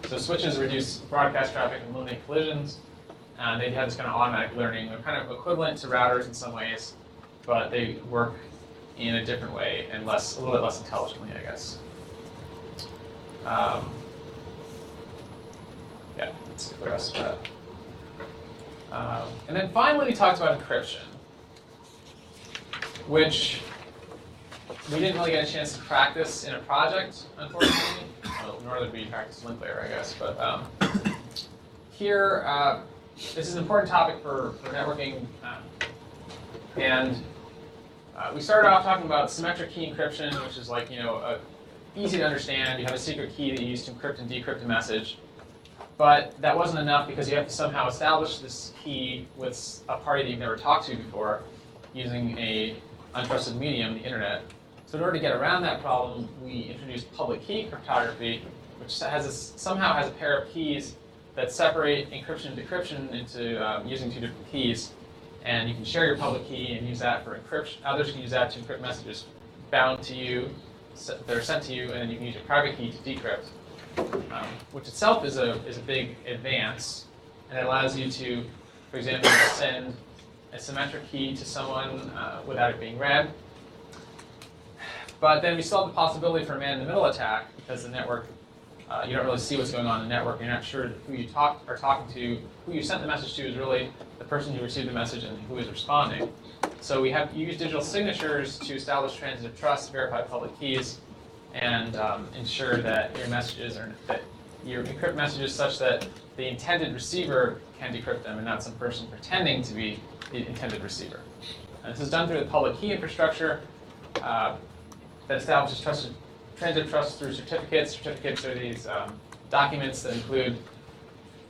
So switches reduce broadcast traffic and eliminate collisions. They have this kind of automatic learning. They're kind of equivalent to routers in some ways, but they work in a different way and a little bit less intelligently, I guess. Yeah, let's skip the rest of that. And then finally, we talked about encryption, which we didn't really get a chance to practice in a project, unfortunately. Well, nor did we practice link layer, I guess. But here, this is an important topic for networking, and we started off talking about symmetric key encryption, which is like, easy to understand. You have a secret key that you use to encrypt and decrypt a message, but that wasn't enough because you have to somehow establish this key with a party that you've never talked to before using a untrusted medium, the internet. So in order to get around that problem, we introduced public key cryptography, which somehow has a pair of keys that separate encryption and decryption into using two different keys. And you can share your public key and use that for encryption. Others can use that to encrypt messages bound to you, that are sent to you, and then you can use your private key to decrypt, which itself is a big advance. And it allows you to, for example, send a symmetric key to someone without it being read. But then we still have the possibility for a man-in-the-middle attack because the network, you don't really see what's going on in the network. You're not sure who you are talking to. Who you sent the message to is really the person who received the message and who is responding. So we use digital signatures to establish transitive trust, verify public keys, and ensure that your messages you encrypt messages such that the intended receiver can decrypt them and not some person pretending to be the intended receiver. And this is done through the public key infrastructure that establishes transitive trust through certificates. Certificates are these documents that include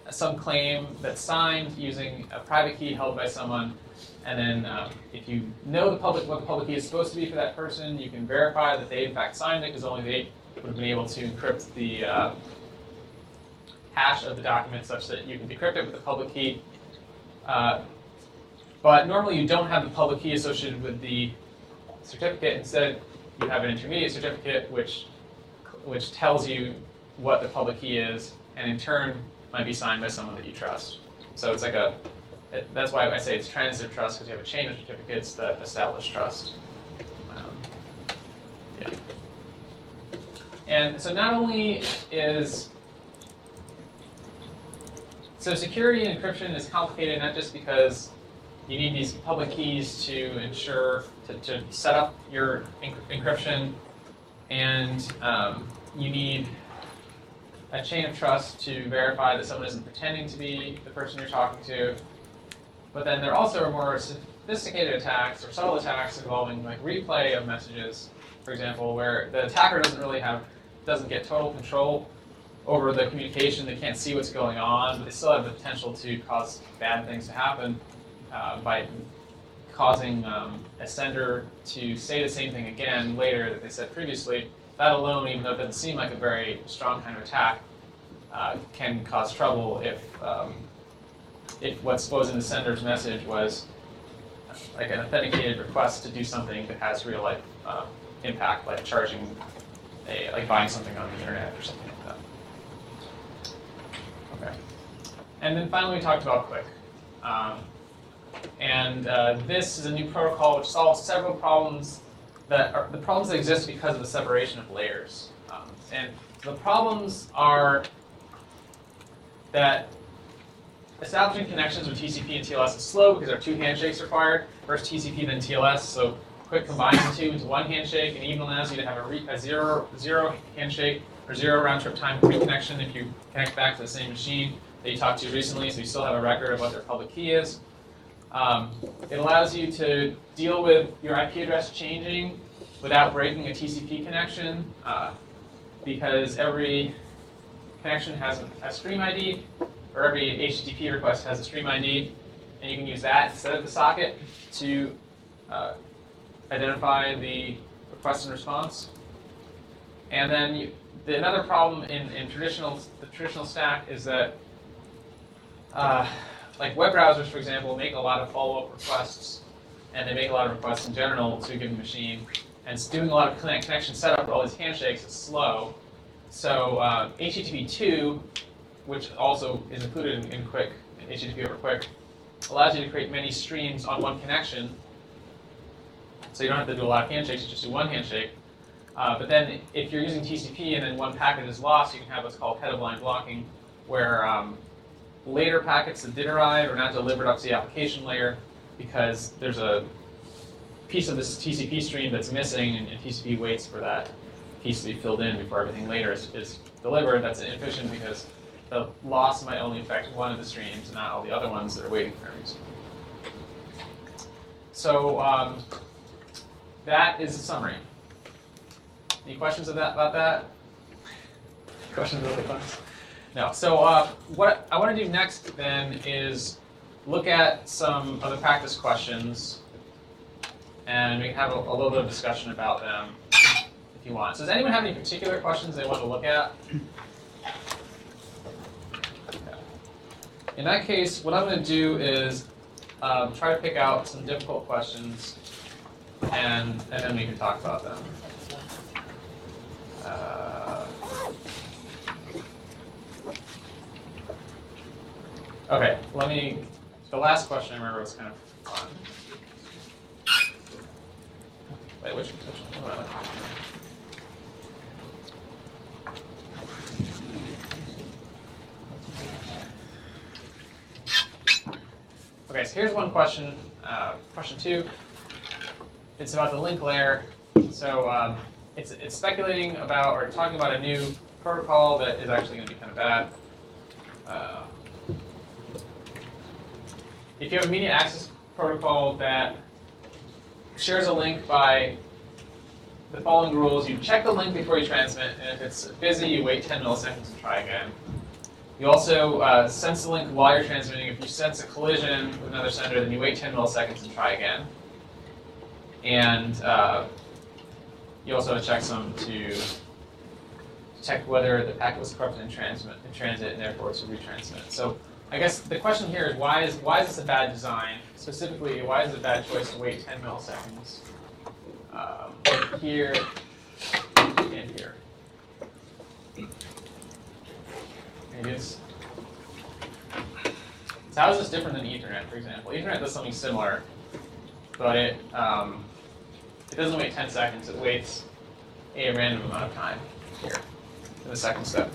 some claim that's signed using a private key held by someone. And then if you know what the public key is supposed to be for that person, you can verify that they in fact signed it because only they would have been able to encrypt the hash of the document such that you can decrypt it with the public key. But normally you don't have the public key associated with the certificate. Instead, you have an intermediate certificate which tells you what the public key is, and in turn might be signed by someone that you trust. So it's like that's why I say it's transitive trust, because you have a chain of certificates that establish trust. Yeah. And so not only so security and encryption is complicated not just because you need these public keys to ensure, to set up your encryption, and you need a chain of trust to verify that someone isn't pretending to be the person you're talking to. But then there also are more sophisticated attacks or subtle attacks involving like replay of messages, for example, where the attacker doesn't get total control over the communication. They can't see what's going on, but they still have the potential to cause bad things to happen by causing a sender to say the same thing again later that they said previously. That alone, even though it doesn't seem like a very strong kind of attack, can cause trouble if what was in the sender's message was like an authenticated request to do something that has real life impact, like like buying something on the internet or something like that. Okay. And then finally, we talked about Quick. This is a new protocol which solves several problems that are the problems that exist because of the separation of layers. And the problems are that establishing connections with TCP and TLS is slow because there are 2 handshakes required. First TCP, then TLS. So Quick combines the 2 into 1 handshake, and even allows you to have a zero handshake or 0 round-trip time reconnection if you connect back to the same machine that you talked to recently, so you still have a record of what their public key is. It allows you to deal with your IP address changing without breaking a TCP connection, because every connection has a stream ID, or every HTTP request has a stream ID, and you can use that instead of the socket to identify the request and response. And then another problem in the traditional stack is that like web browsers, for example, make a lot of follow-up requests, and they make a lot of requests in general to a given machine. And it's doing a lot of connection setup for all these handshakes is slow. So HTTP 2, which also is included in Quick, HTTP over Quick, allows you to create many streams on one connection. So you don't have to do a lot of handshakes, you just do one handshake. But then if you're using TCP and then one packet is lost, you can have what's called head-of-line blocking, where later packets that did arrive are not delivered up to the application layer because there's a piece of this TCP stream that's missing, and TCP waits for that piece to be filled in before everything later is delivered. That's inefficient because the loss might only affect one of the streams and not all the other ones that are waiting for a reason. So that is the summary. Any questions about that? Questions about the class? No. So what I want to do next then is look at some other practice questions, and we can have a little bit of discussion about them if you want. So does anyone have any particular questions they want to look at? In that case, what I'm going to do is try to pick out some difficult questions, and then we can talk about them. Okay, the last question I remember was kind of fun. Wait, which one? What am I looking at? Okay, so here's one question, question 2. It's about the link layer. So it's speculating about, or talking about a new protocol that is actually going to be kind of bad. If you have a media access protocol that shares a link by the following rules: you check the link before you transmit, and if it's busy, you wait 10 milliseconds and try again. You also sense the link while you're transmitting. If you sense a collision with another sender, then you wait 10 milliseconds and try again. And you also have a checksum to check whether the packet was corrupted in transit, and therefore to retransmit. So I guess the question here is why is this a bad design? Specifically, why is it a bad choice to wait 10 milliseconds here and here? Maybe it's. So how is this different than Ethernet, for example? Ethernet does something similar, but it doesn't wait 10 seconds. It waits a random amount of time here in the second step.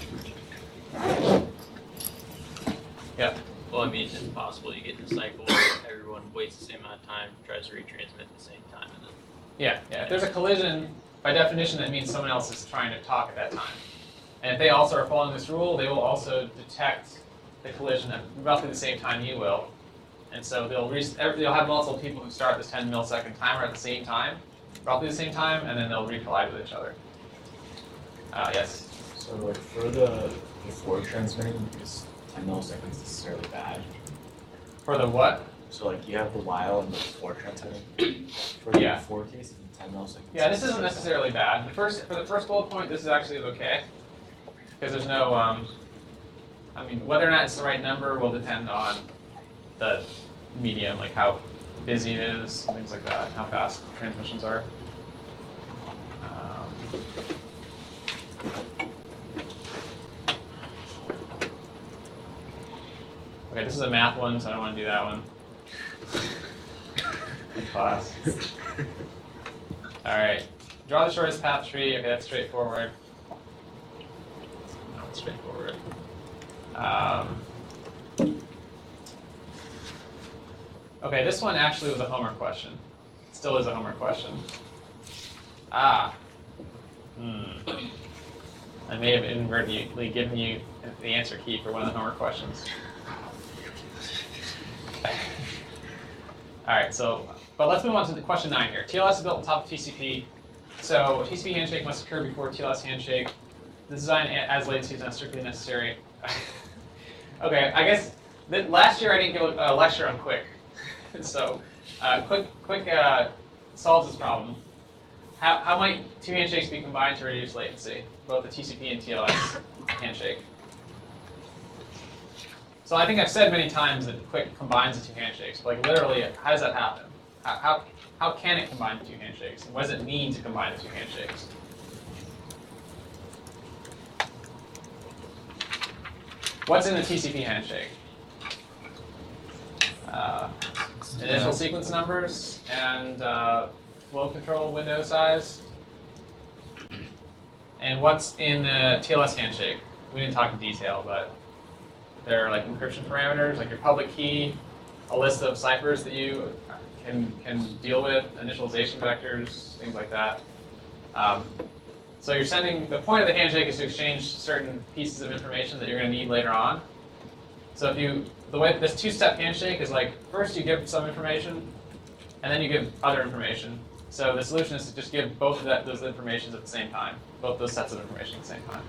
Yeah. Well, I mean, it's possible you get in a cycle where everyone waits the same amount of time, tries to retransmit at the same time, and then. Yeah. If there's a collision, by definition, that means someone else is trying to talk at that time. And if they also are following this rule, they will also detect the collision at roughly the same time you will. And so they'll have multiple people who start this 10 millisecond timer at the same time, roughly the same time, and then they'll recollide with each other. Yes? So like for the before transmitting because 10 milliseconds is necessarily bad. For the what? So like you have the while and the before transmitting. For the Yeah. before case, and 10 milliseconds. Yeah, this isn't necessarily bad. For the first bullet point, this is actually okay. Because there's no, I mean, whether or not it's the right number will depend on the medium, like how busy it is, things like that, how fast transmissions are. Okay, this is a math one, so I don't want to do that one. In class. All right, draw the shortest path tree. Okay, that's straightforward. No, it's straightforward. Okay, this one actually was a homework question. Still is a homework question. I may have inadvertently given you the answer key for one of the homework questions. All right, but let's move on to the question 9 here. TLS is built on top of TCP. So TCP handshake must occur before TLS handshake. The design adds latency is not strictly necessary. Okay, I guess last year I didn't give a lecture on QUIC. So QUIC solves this problem. How might two handshakes be combined to reduce latency, both the TCP and TLS handshake? So I think I've said many times that QUIC combines the two handshakes. But like literally, how does that happen? How can it combine the two handshakes? And what does it mean to combine the two handshakes? What's in the TCP handshake? Initial sequence numbers and flow control window size. And what's in the TLS handshake? We didn't talk in detail, but there are like encryption parameters, like your public key, a list of ciphers that you can deal with, initialization vectors, things like that. So you're sending, the point of the handshake is to exchange certain pieces of information that you're going to need later on. So the way this two-step handshake is like, first you give some information, and then you give other information. So the solution is to just give both of those informations at the same time, both those sets of information at the same time.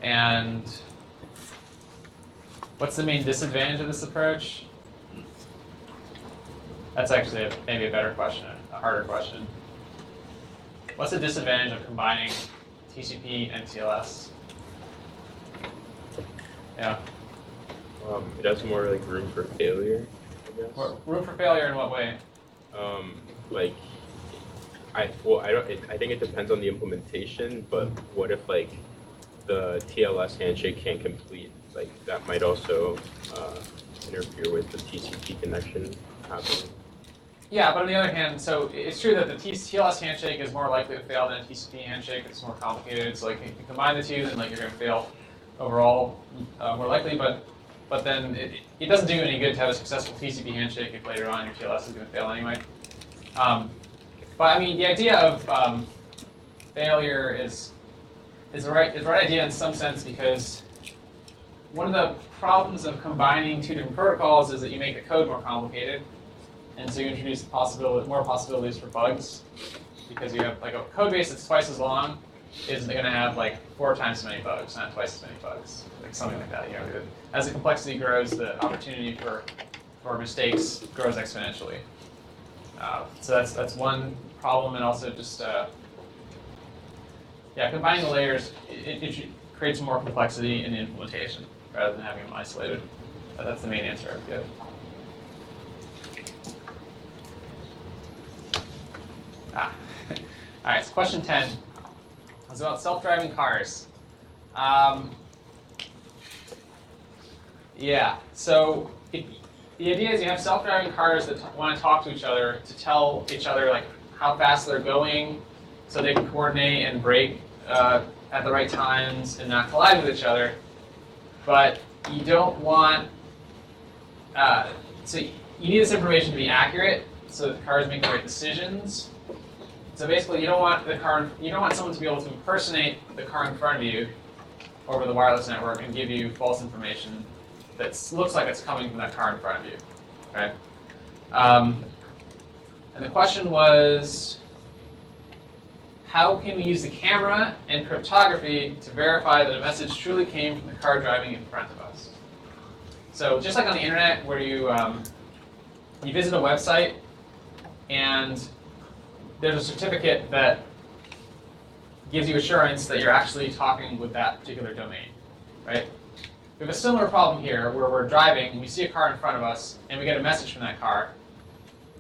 And what's the main disadvantage of this approach? That's actually maybe a better question, a harder question. What's the disadvantage of combining TCP and TLS? Yeah. It has more like room for failure, I guess. Room for failure in what way? I think it depends on the implementation, but what if like the TLS handshake can't complete? Like that might also interfere with the TCP connection happening. Yeah, but on the other hand, so it's true that the TLS handshake is more likely to fail than a TCP handshake. It's more complicated. So like if you combine the two, then like you're going to fail overall more likely. But then it doesn't do you any good to have a successful TCP handshake if later on your TLS is going to fail anyway. But I mean, the idea of failure is the right idea in some sense, because one of the problems of combining two different protocols is that you make the code more complicated, and so you introduce more possibilities for bugs, because you have like a code base that's twice as long is going to have like 4 times as many bugs, not twice as many bugs, like something like that. You know, as the complexity grows, the opportunity for mistakes grows exponentially. So that's one problem, and also just combining the layers it creates more complexity in the implementation rather than having them isolated. That's the main answer I would give. All right, so question 10 is about self-driving cars. So the idea is you have self-driving cars that want to talk to each other, to tell each other like how fast they're going, so they can coordinate and brake at the right times and not collide with each other. But you don't want so you need this information to be accurate, so that the cars make the right decisions. So basically, you don't want someone to be able to impersonate the car in front of you over the wireless network and give you false information that looks like it's coming from that car in front of you, right? And the question was, how can we use the camera and cryptography to verify that a message truly came from the car driving in front of us? So just like on the internet, where you visit a website and there's a certificate that gives you assurance that you're actually talking with that particular domain, right? We have a similar problem here where we're driving, we see a car in front of us, and we get a message from that car,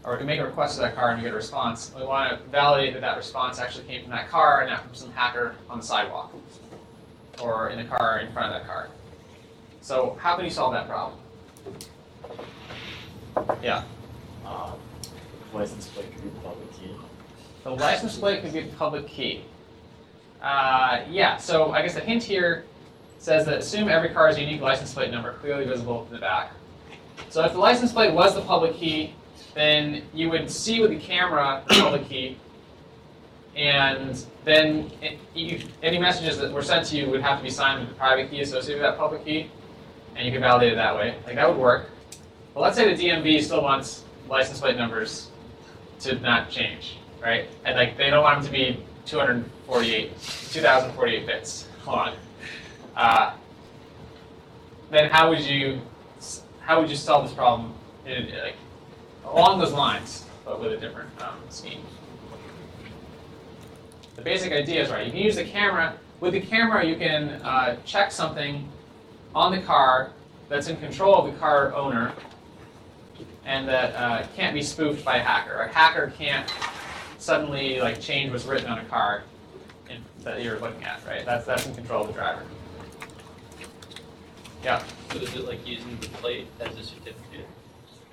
or we can make a request to that car and we get a response. We want to validate that that response actually came from that car and not from some hacker on the sidewalk or in the car in front of that car. So how can you solve that problem? Yeah. License plate could be the public key. The license plate could be the public key. Yeah, so I guess the hint here says that assume every car's unique license plate number clearly visible in the back. So if the license plate was the public key, then you would see with the camera the public key, and then any messages that were sent to you would have to be signed with the private key associated with that public key, and you can validate it that way. Like that would work. But let's say the DMV still wants license plate numbers to not change, right? And like they don't want them to be 2048 bits long. Then how would you solve this problem like along those lines, but with a different scheme? The basic idea is right. You can use the camera. With the camera, you can check something on the car that's in control of the car owner, and that can't be spoofed by a hacker. A hacker can't suddenly like change what's written on a car that you're looking at, right? That's in control of the driver. Yeah. So is it like using the plate as a certificate?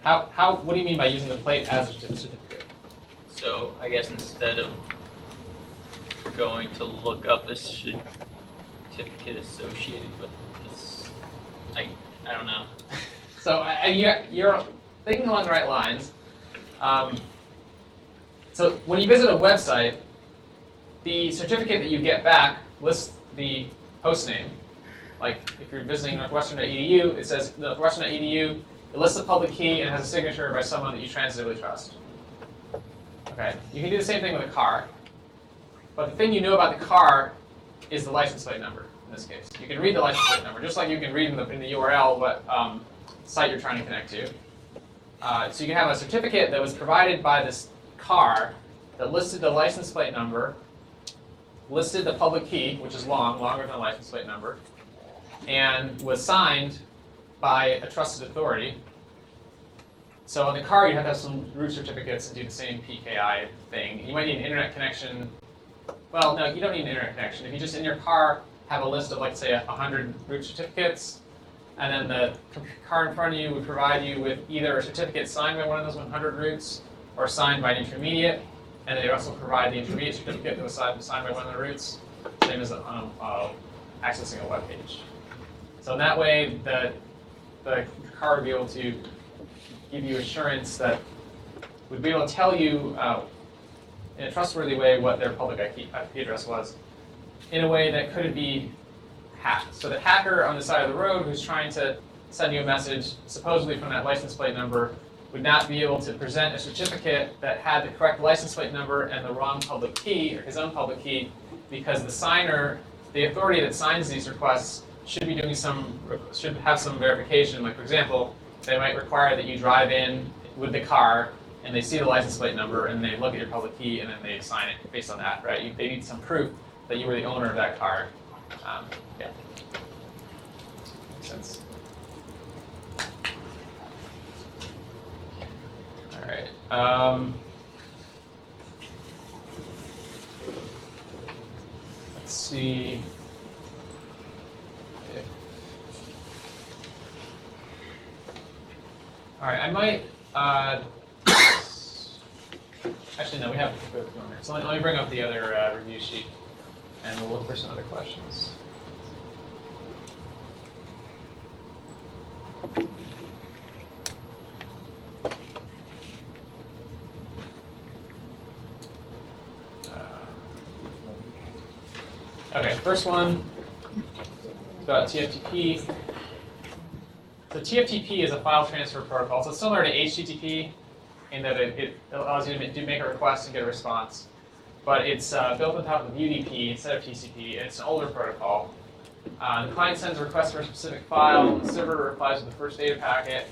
What do you mean by using the plate as a certificate? So I guess instead of going to look up a certificate associated with this, I don't know. So you're thinking along the right lines. So when you visit a website, the certificate that you get back lists the host name. Like if you're visiting Northwestern.edu, it says Northwestern.edu, it lists the public key and has a signature by someone that you transitively trust. Okay, you can do the same thing with a car. But the thing you know about the car is the license plate number in this case. You can read the license plate number, just like you can read in the URL what site you're trying to connect to. So you can have a certificate that was provided by this car that listed the license plate number, listed the public key, which is longer than the license plate number, and was signed by a trusted authority. So on the car, you have to have some root certificates and do the same PKI thing. You might need an internet connection. Well, no, you don't need an internet connection. If you just in your car have a list of, like, say, 100 root certificates, and then the car in front of you would provide you with either a certificate signed by one of those 100 roots or signed by an intermediate, and they also provide the intermediate certificate that was signed by one of the roots, same as accessing a web page. So in that way, the car would be able to give you assurance that would be able to tell you in a trustworthy way what their public IP address was, in a way that couldn't be hacked. So the hacker on the side of the road who's trying to send you a message, supposedly from that license plate number, would not be able to present a certificate that had the correct license plate number and the wrong public key, or his own public key, because the signer, the authority that signs these requests, should have some verification. Like, for example, they might require that you drive in with the car and they see the license plate number and they look at your public key and then they sign it based on that, right? They need some proof that you were the owner of that car. Yeah. Makes sense. All right. Let's see. All right, I might. Actually, no, we have to go through here. So let me bring up the other review sheet, and we'll look for some other questions. Okay, first one is about TFTP. So TFTP is a file transfer protocol. So it's similar to HTTP in that it allows you to make a request and get a response. but it's built on top of UDP instead of TCP, and it's an older protocol. The client sends a request for a specific file, the server replies with the first data packet,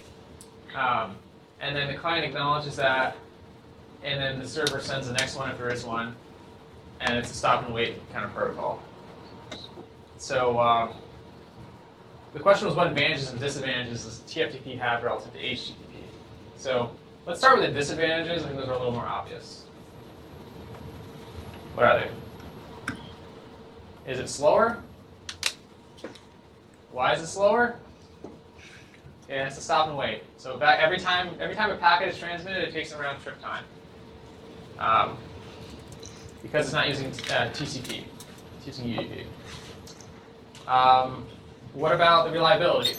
and then the client acknowledges that, and then the server sends the next one if there is one, and it's a stop and wait kind of protocol. So the question was what advantages and disadvantages does TFTP have relative to HTTP? So let's start with the disadvantages. I think those are a little more obvious. What are they? Is it slower? Why is it slower? Yeah, it's a stop and wait. So every time a packet is transmitted, it takes a round trip time. Because it's not using TCP, it's using UDP. What about the reliability?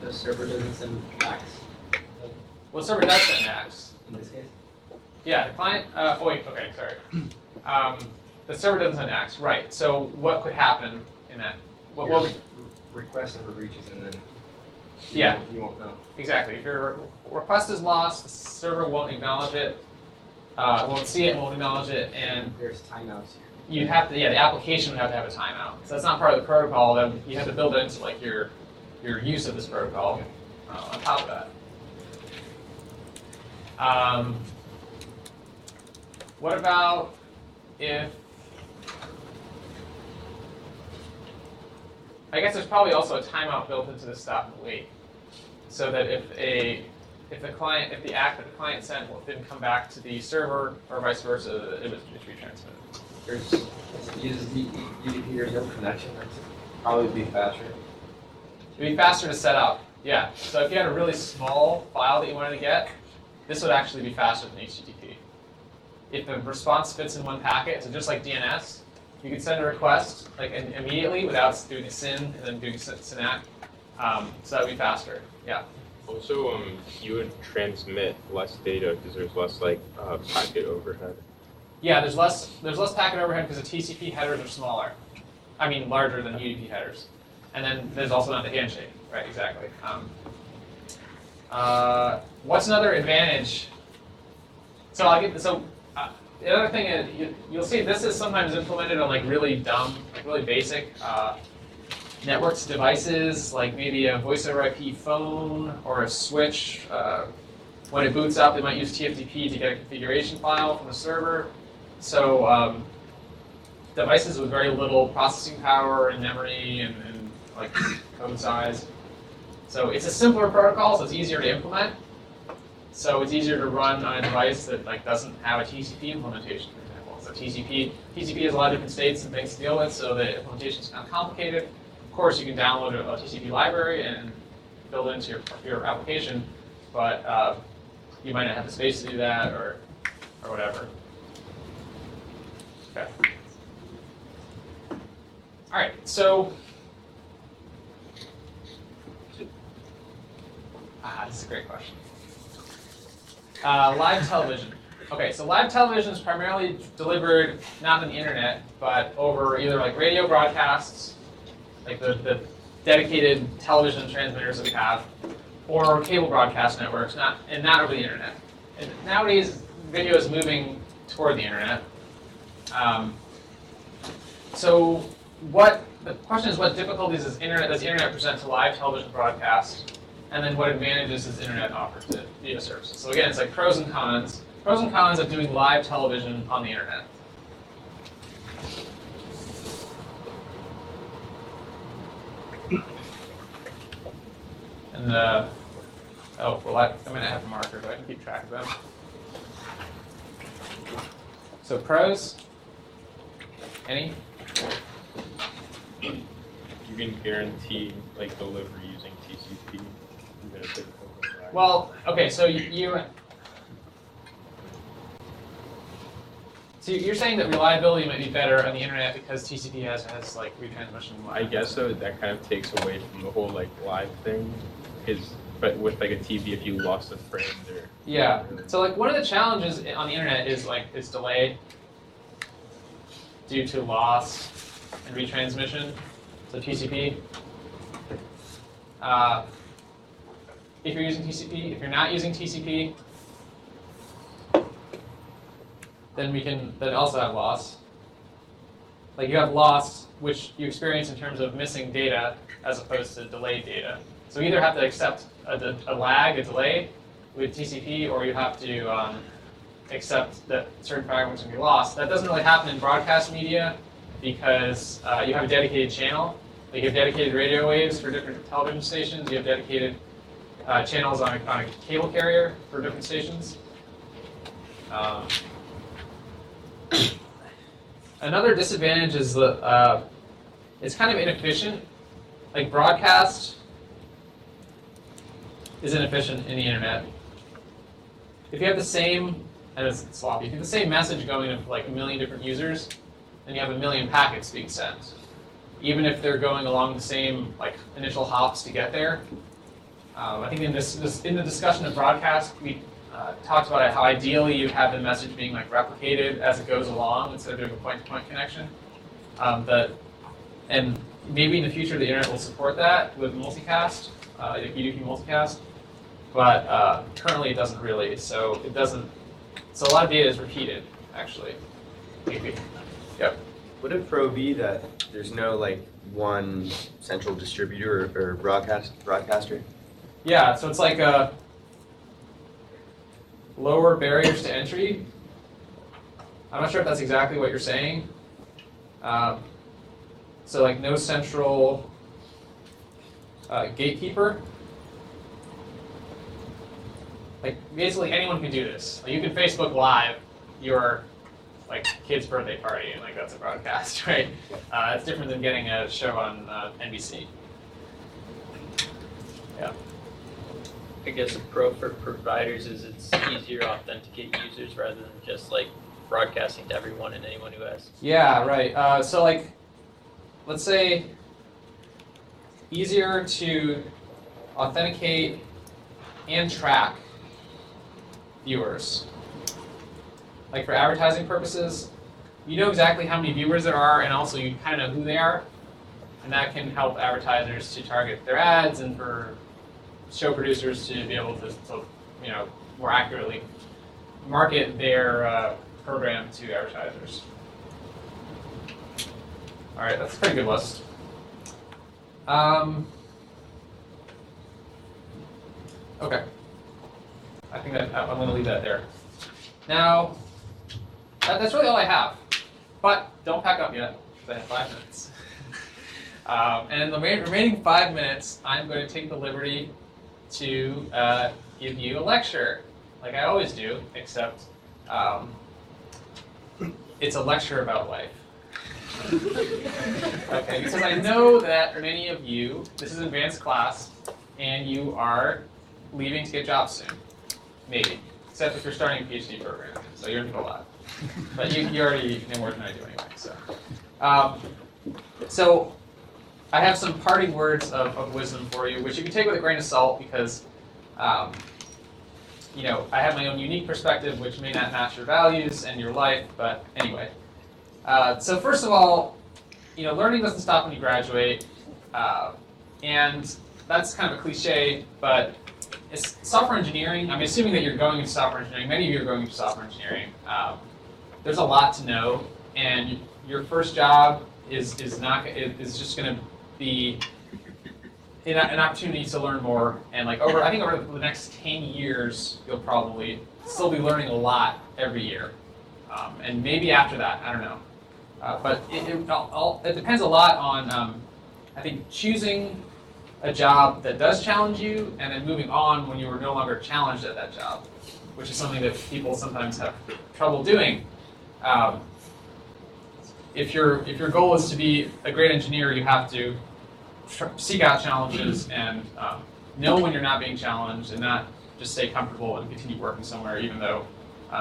The server doesn't send max Well, the server does send max. in this case. Yeah, the client. Oh wait, okay, sorry. The server doesn't send max, right? So what could happen in that? What Request never reaches and then Yeah. you won't know. Exactly. If your request is lost, the server won't acknowledge it, won't see it, won't acknowledge it, and There's timeouts here. you'd have to, the application would have to have a timeout. So that's not part of the protocol. Then you have to build it into like your use of this protocol on top of that. What about if? I guess there's probably also a timeout built into the stop and wait, so that if the act that the client sent didn't come back to the server or vice versa, it's retransmitted. There's UDP, there's no connection. That's probably be faster. It'd be faster to set up. Yeah. So if you had a really small file that you wanted to get, this would actually be faster than HTTP. If the response fits in one packet, so just like DNS, you could send a request like immediately without doing a SYN and then doing SYNAC. So that would be faster. Yeah. Also, you would transmit less data because there's less like packet overhead. Yeah, there's less packet overhead because the TCP headers are smaller. I mean, larger than UDP headers. And then there's also not the handshake. Right, exactly. What's another advantage? The other thing is you'll see this is sometimes implemented on like really dumb, like really basic networks devices, like maybe a voice over IP phone or a switch. When it boots up, they might use TFTP to get a configuration file from the server. So devices with very little processing power and memory and like code size. So it's a simpler protocol, so it's easier to implement. So it's easier to run on a device that like doesn't have a TCP implementation, for example. So TCP has a lot of different states and things to deal with, so the implementation is kind of complicated. Of course, you can download a TCP library and build it into your application, but you might not have the space to do that or whatever. Okay. All right. So. This is a great question. Live television. Okay, so live television is primarily delivered not on the internet, but over either like radio broadcasts, like the dedicated television transmitters that we have, or cable broadcast networks, not over the internet. And nowadays, video is moving toward the internet. So the question is, what difficulties does the internet present to live television broadcasts? And then what advantages does the internet offer to video services? So again, it's like pros and cons. Pros and cons of doing live television on the internet. And I'm going to have a marker, but I can keep track of them. So pros? Any? You can guarantee like delivery using TCP. Well, okay, so you're saying that reliability might be better on the internet because TCP has like retransmission. I guess so. That kind of takes away from the whole like live thing, but with like a TV, if you lost a frame there. Yeah. So like one of the challenges on the internet is like it's delayed due to loss and retransmission. So TCP. If you're using TCP, if you're not using TCP, then we can then also have loss. Like you have loss, which you experience in terms of missing data as opposed to delayed data. So you either have to accept a lag, a delay with TCP, or you have to accept that certain fragments will be lost. That doesn't really happen in broadcast media because you have a dedicated channel. Like you have dedicated radio waves for different television stations. You have dedicated channels on a cable carrier for different stations. Another disadvantage is that it's kind of inefficient. Like broadcast is inefficient in the internet. If you have the same, and it's sloppy, if you have the same message going to like a million different users, then you have a million packets being sent. Even if they're going along the same like initial hops to get there. I think in the discussion of broadcast, we talked about how ideally you have the message being like replicated as it goes along instead of doing a point-to-point connection. And maybe in the future the internet will support that with multicast, like UDP multicast, but currently it doesn't really. So it doesn't. So a lot of data is repeated actually. Maybe. Yep. Would a pro be that there's no like one central distributor or broadcaster? Yeah, so it's like lower barriers to entry. I'm not sure if that's exactly what you're saying. So like no central gatekeeper. Like basically anyone can do this. Like you can Facebook Live your like kid's birthday party, and like that's a broadcast, right? It's different than getting a show on NBC. Yeah. I guess a pro for providers is it's easier to authenticate users rather than just like broadcasting to everyone and anyone who asks. Yeah, right. So like, let's say easier to authenticate and track viewers. Like for advertising purposes, you know exactly how many viewers there are, and also you kind of know who they are, and that can help advertisers to target their ads and for show producers to be able to you know, more accurately market their program to advertisers. All right, that's a pretty good list. Okay, I think that I'm going to leave that there. Now, that's really all I have. But don't pack up yet, because I have 5 minutes. And in the remaining 5 minutes, I'm going to take the liberty to give you a lecture, like I always do, except it's a lecture about life. Okay, because I know that many of you, this is an advanced class, and you are leaving to get jobs soon, maybe, except if you're starting a PhD program, so you're in for a lot. But you already know more than I do anyway. So I have some parting words of wisdom for you, which you can take with a grain of salt because you know, I have my own unique perspective, which may not match your values and your life. But anyway, so first of all, you know, learning doesn't stop when you graduate, and that's kind of a cliche, but it's software engineering. I'm assuming that you're going into software engineering. Many of you are going into software engineering. There's a lot to know, and your first job is just going to be an opportunity to learn more. And like I think over the next 10 years, you'll probably still be learning a lot every year, and maybe after that, I don't know. But it depends a lot on I think choosing a job that does challenge you, and then moving on when you are no longer challenged at that job, which is something that people sometimes have trouble doing. If your goal is to be a great engineer, you have to seek out challenges and know when you're not being challenged, and not just stay comfortable and continue working somewhere, even though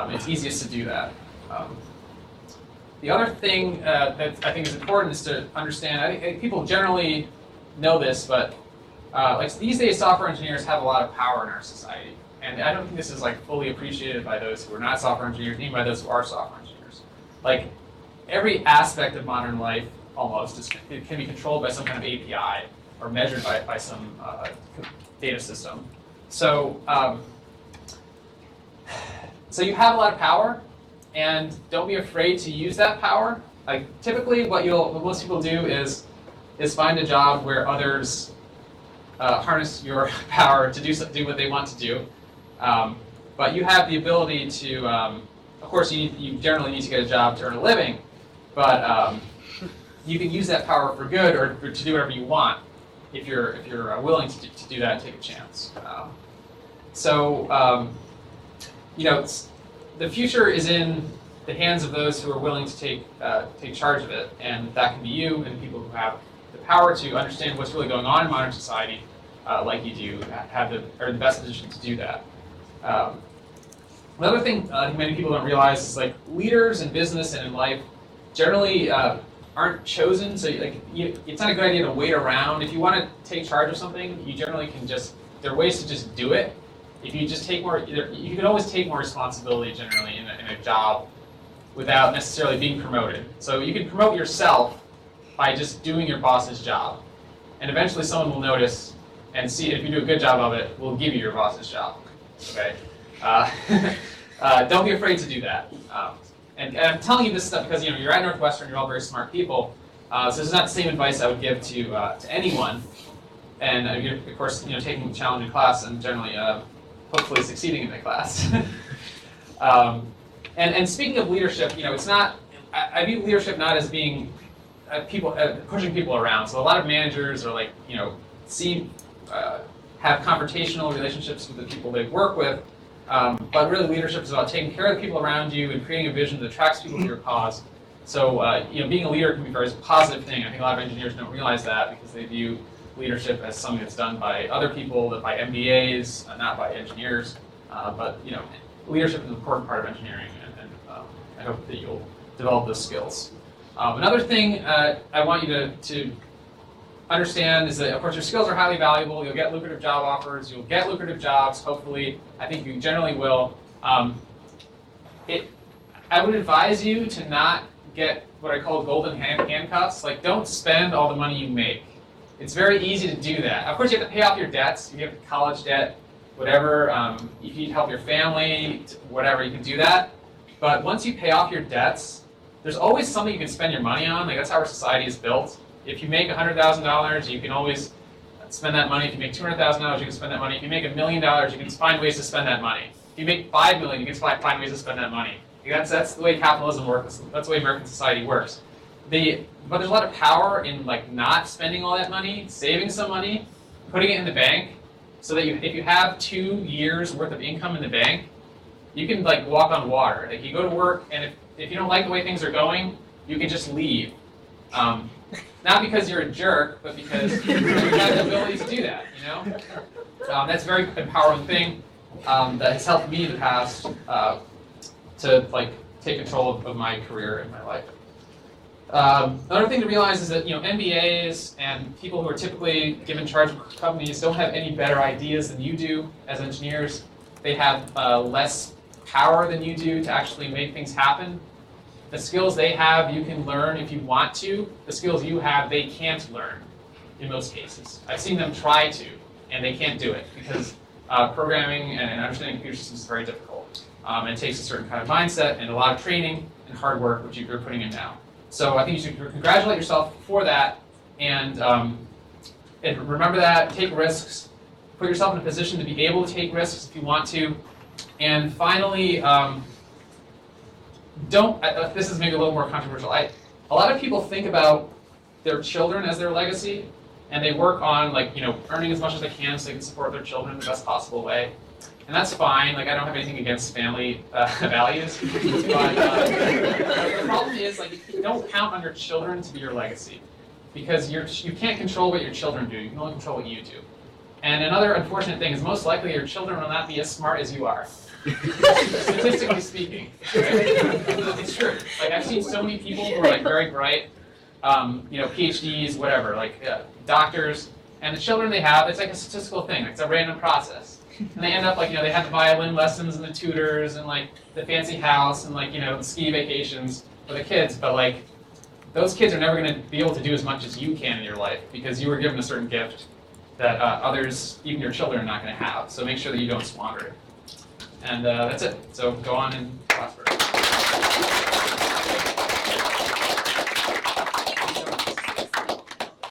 it's easiest to do that. The other thing that I think is important is to understand. I think people generally know this, but like these days, software engineers have a lot of power in our society, and I don't think this is like fully appreciated by those who are not software engineers, even by those who are software engineers. Like every aspect of modern life, almost, it can be controlled by some kind of API or measured by some data system. So, so you have a lot of power, and don't be afraid to use that power. Like typically, what most people do is find a job where others harness your power to do what they want to do. But you have the ability to, of course, you generally need to get a job to earn a living, but you can use that power for good or to do whatever you want if you're willing to do that and take a chance. The future is in the hands of those who are willing to take charge of it, and that can be you and people who have the power to understand what's really going on in modern society, like you do, are in the best position to do that. Another thing many people don't realize is like leaders in business and in life generally aren't chosen. So it's not a good idea to wait around. If you want to take charge of something, you generally can there are ways to just do it. If you just take more, you can always take more responsibility generally in a job without necessarily being promoted. So you can promote yourself by just doing your boss's job. And eventually someone will notice and see if you do a good job of it, will give you your boss's job. Okay? Don't be afraid to do that. And I'm telling you this stuff because you're at Northwestern, you're all very smart people. So this is not the same advice I would give to anyone. And you're, of course, taking a challenging class and generally, hopefully, succeeding in the class. And speaking of leadership, it's not. I view leadership not as being pushing people around. So a lot of managers are like, have confrontational relationships with the people they work with. But really, leadership is about taking care of the people around you and creating a vision that attracts people to your cause. So, being a leader can be a very positive thing. I think a lot of engineers don't realize that because they view leadership as something that's done by other people, by MBAs, not by engineers. But leadership is an important part of engineering, and I hope that you'll develop those skills. Another thing I want you to understand is that, of course, your skills are highly valuable. You'll get lucrative job offers. You'll get lucrative jobs, hopefully. I think you generally will. I would advise you to not get what I call golden handcuffs. Like, don't spend all the money you make. It's very easy to do that. Of course, you have to pay off your debts. If you have college debt, whatever, if you need help your family, whatever, you can do that. But once you pay off your debts, there's always something you can spend your money on. Like, that's how our society is built. If you make $100,000, you can always spend that money. If you make $200,000, you can spend that money. If you make $1 million, you can find ways to spend that money. If you make $5 million, you can find ways to spend that money. That's the way capitalism works. That's the way American society works. But there's a lot of power in not spending all that money, saving some money, putting it in the bank, so that if you have 2 years worth of income in the bank, you can walk on water. Like, you go to work, and if you don't like the way things are going, you can just leave. Not because you're a jerk, but because you have the ability to do that. That's a very empowering thing that has helped me in the past to take control of my career and my life. Another thing to realize is that MBAs and people who are typically given charge of companies don't have any better ideas than you do as engineers. They have less power than you do to actually make things happen. The skills they have, you can learn if you want to. The skills you have, they can't learn in most cases. I've seen them try to, and they can't do it because programming and understanding computer systems is very difficult. And it takes a certain kind of mindset and a lot of training and hard work, which you're putting in now. So I think you should congratulate yourself for that, and remember that, take risks, put yourself in a position to be able to take risks if you want to, and finally, this is maybe a little more controversial. A lot of people think about their children as their legacy, and they work on earning as much as they can so they can support their children in the best possible way. And that's fine. I don't have anything against family values. But the problem is, you don't count on your children to be your legacy, because you can't control what your children do. You can only control what you do. And another unfortunate thing is, most likely your children will not be as smart as you are. Statistically speaking, right? It's true. I've seen so many people who are very bright, PhDs, whatever, doctors, and the children they have, it's like a statistical thing. It's a random process. And they end up they have the violin lessons and the tutors and the fancy house and the ski vacations for the kids, but those kids are never going to be able to do as much as you can in your life because you were given a certain gift that others, even your children, are not going to have. So make sure that you don't squander it. And that's it. So go on and prosper.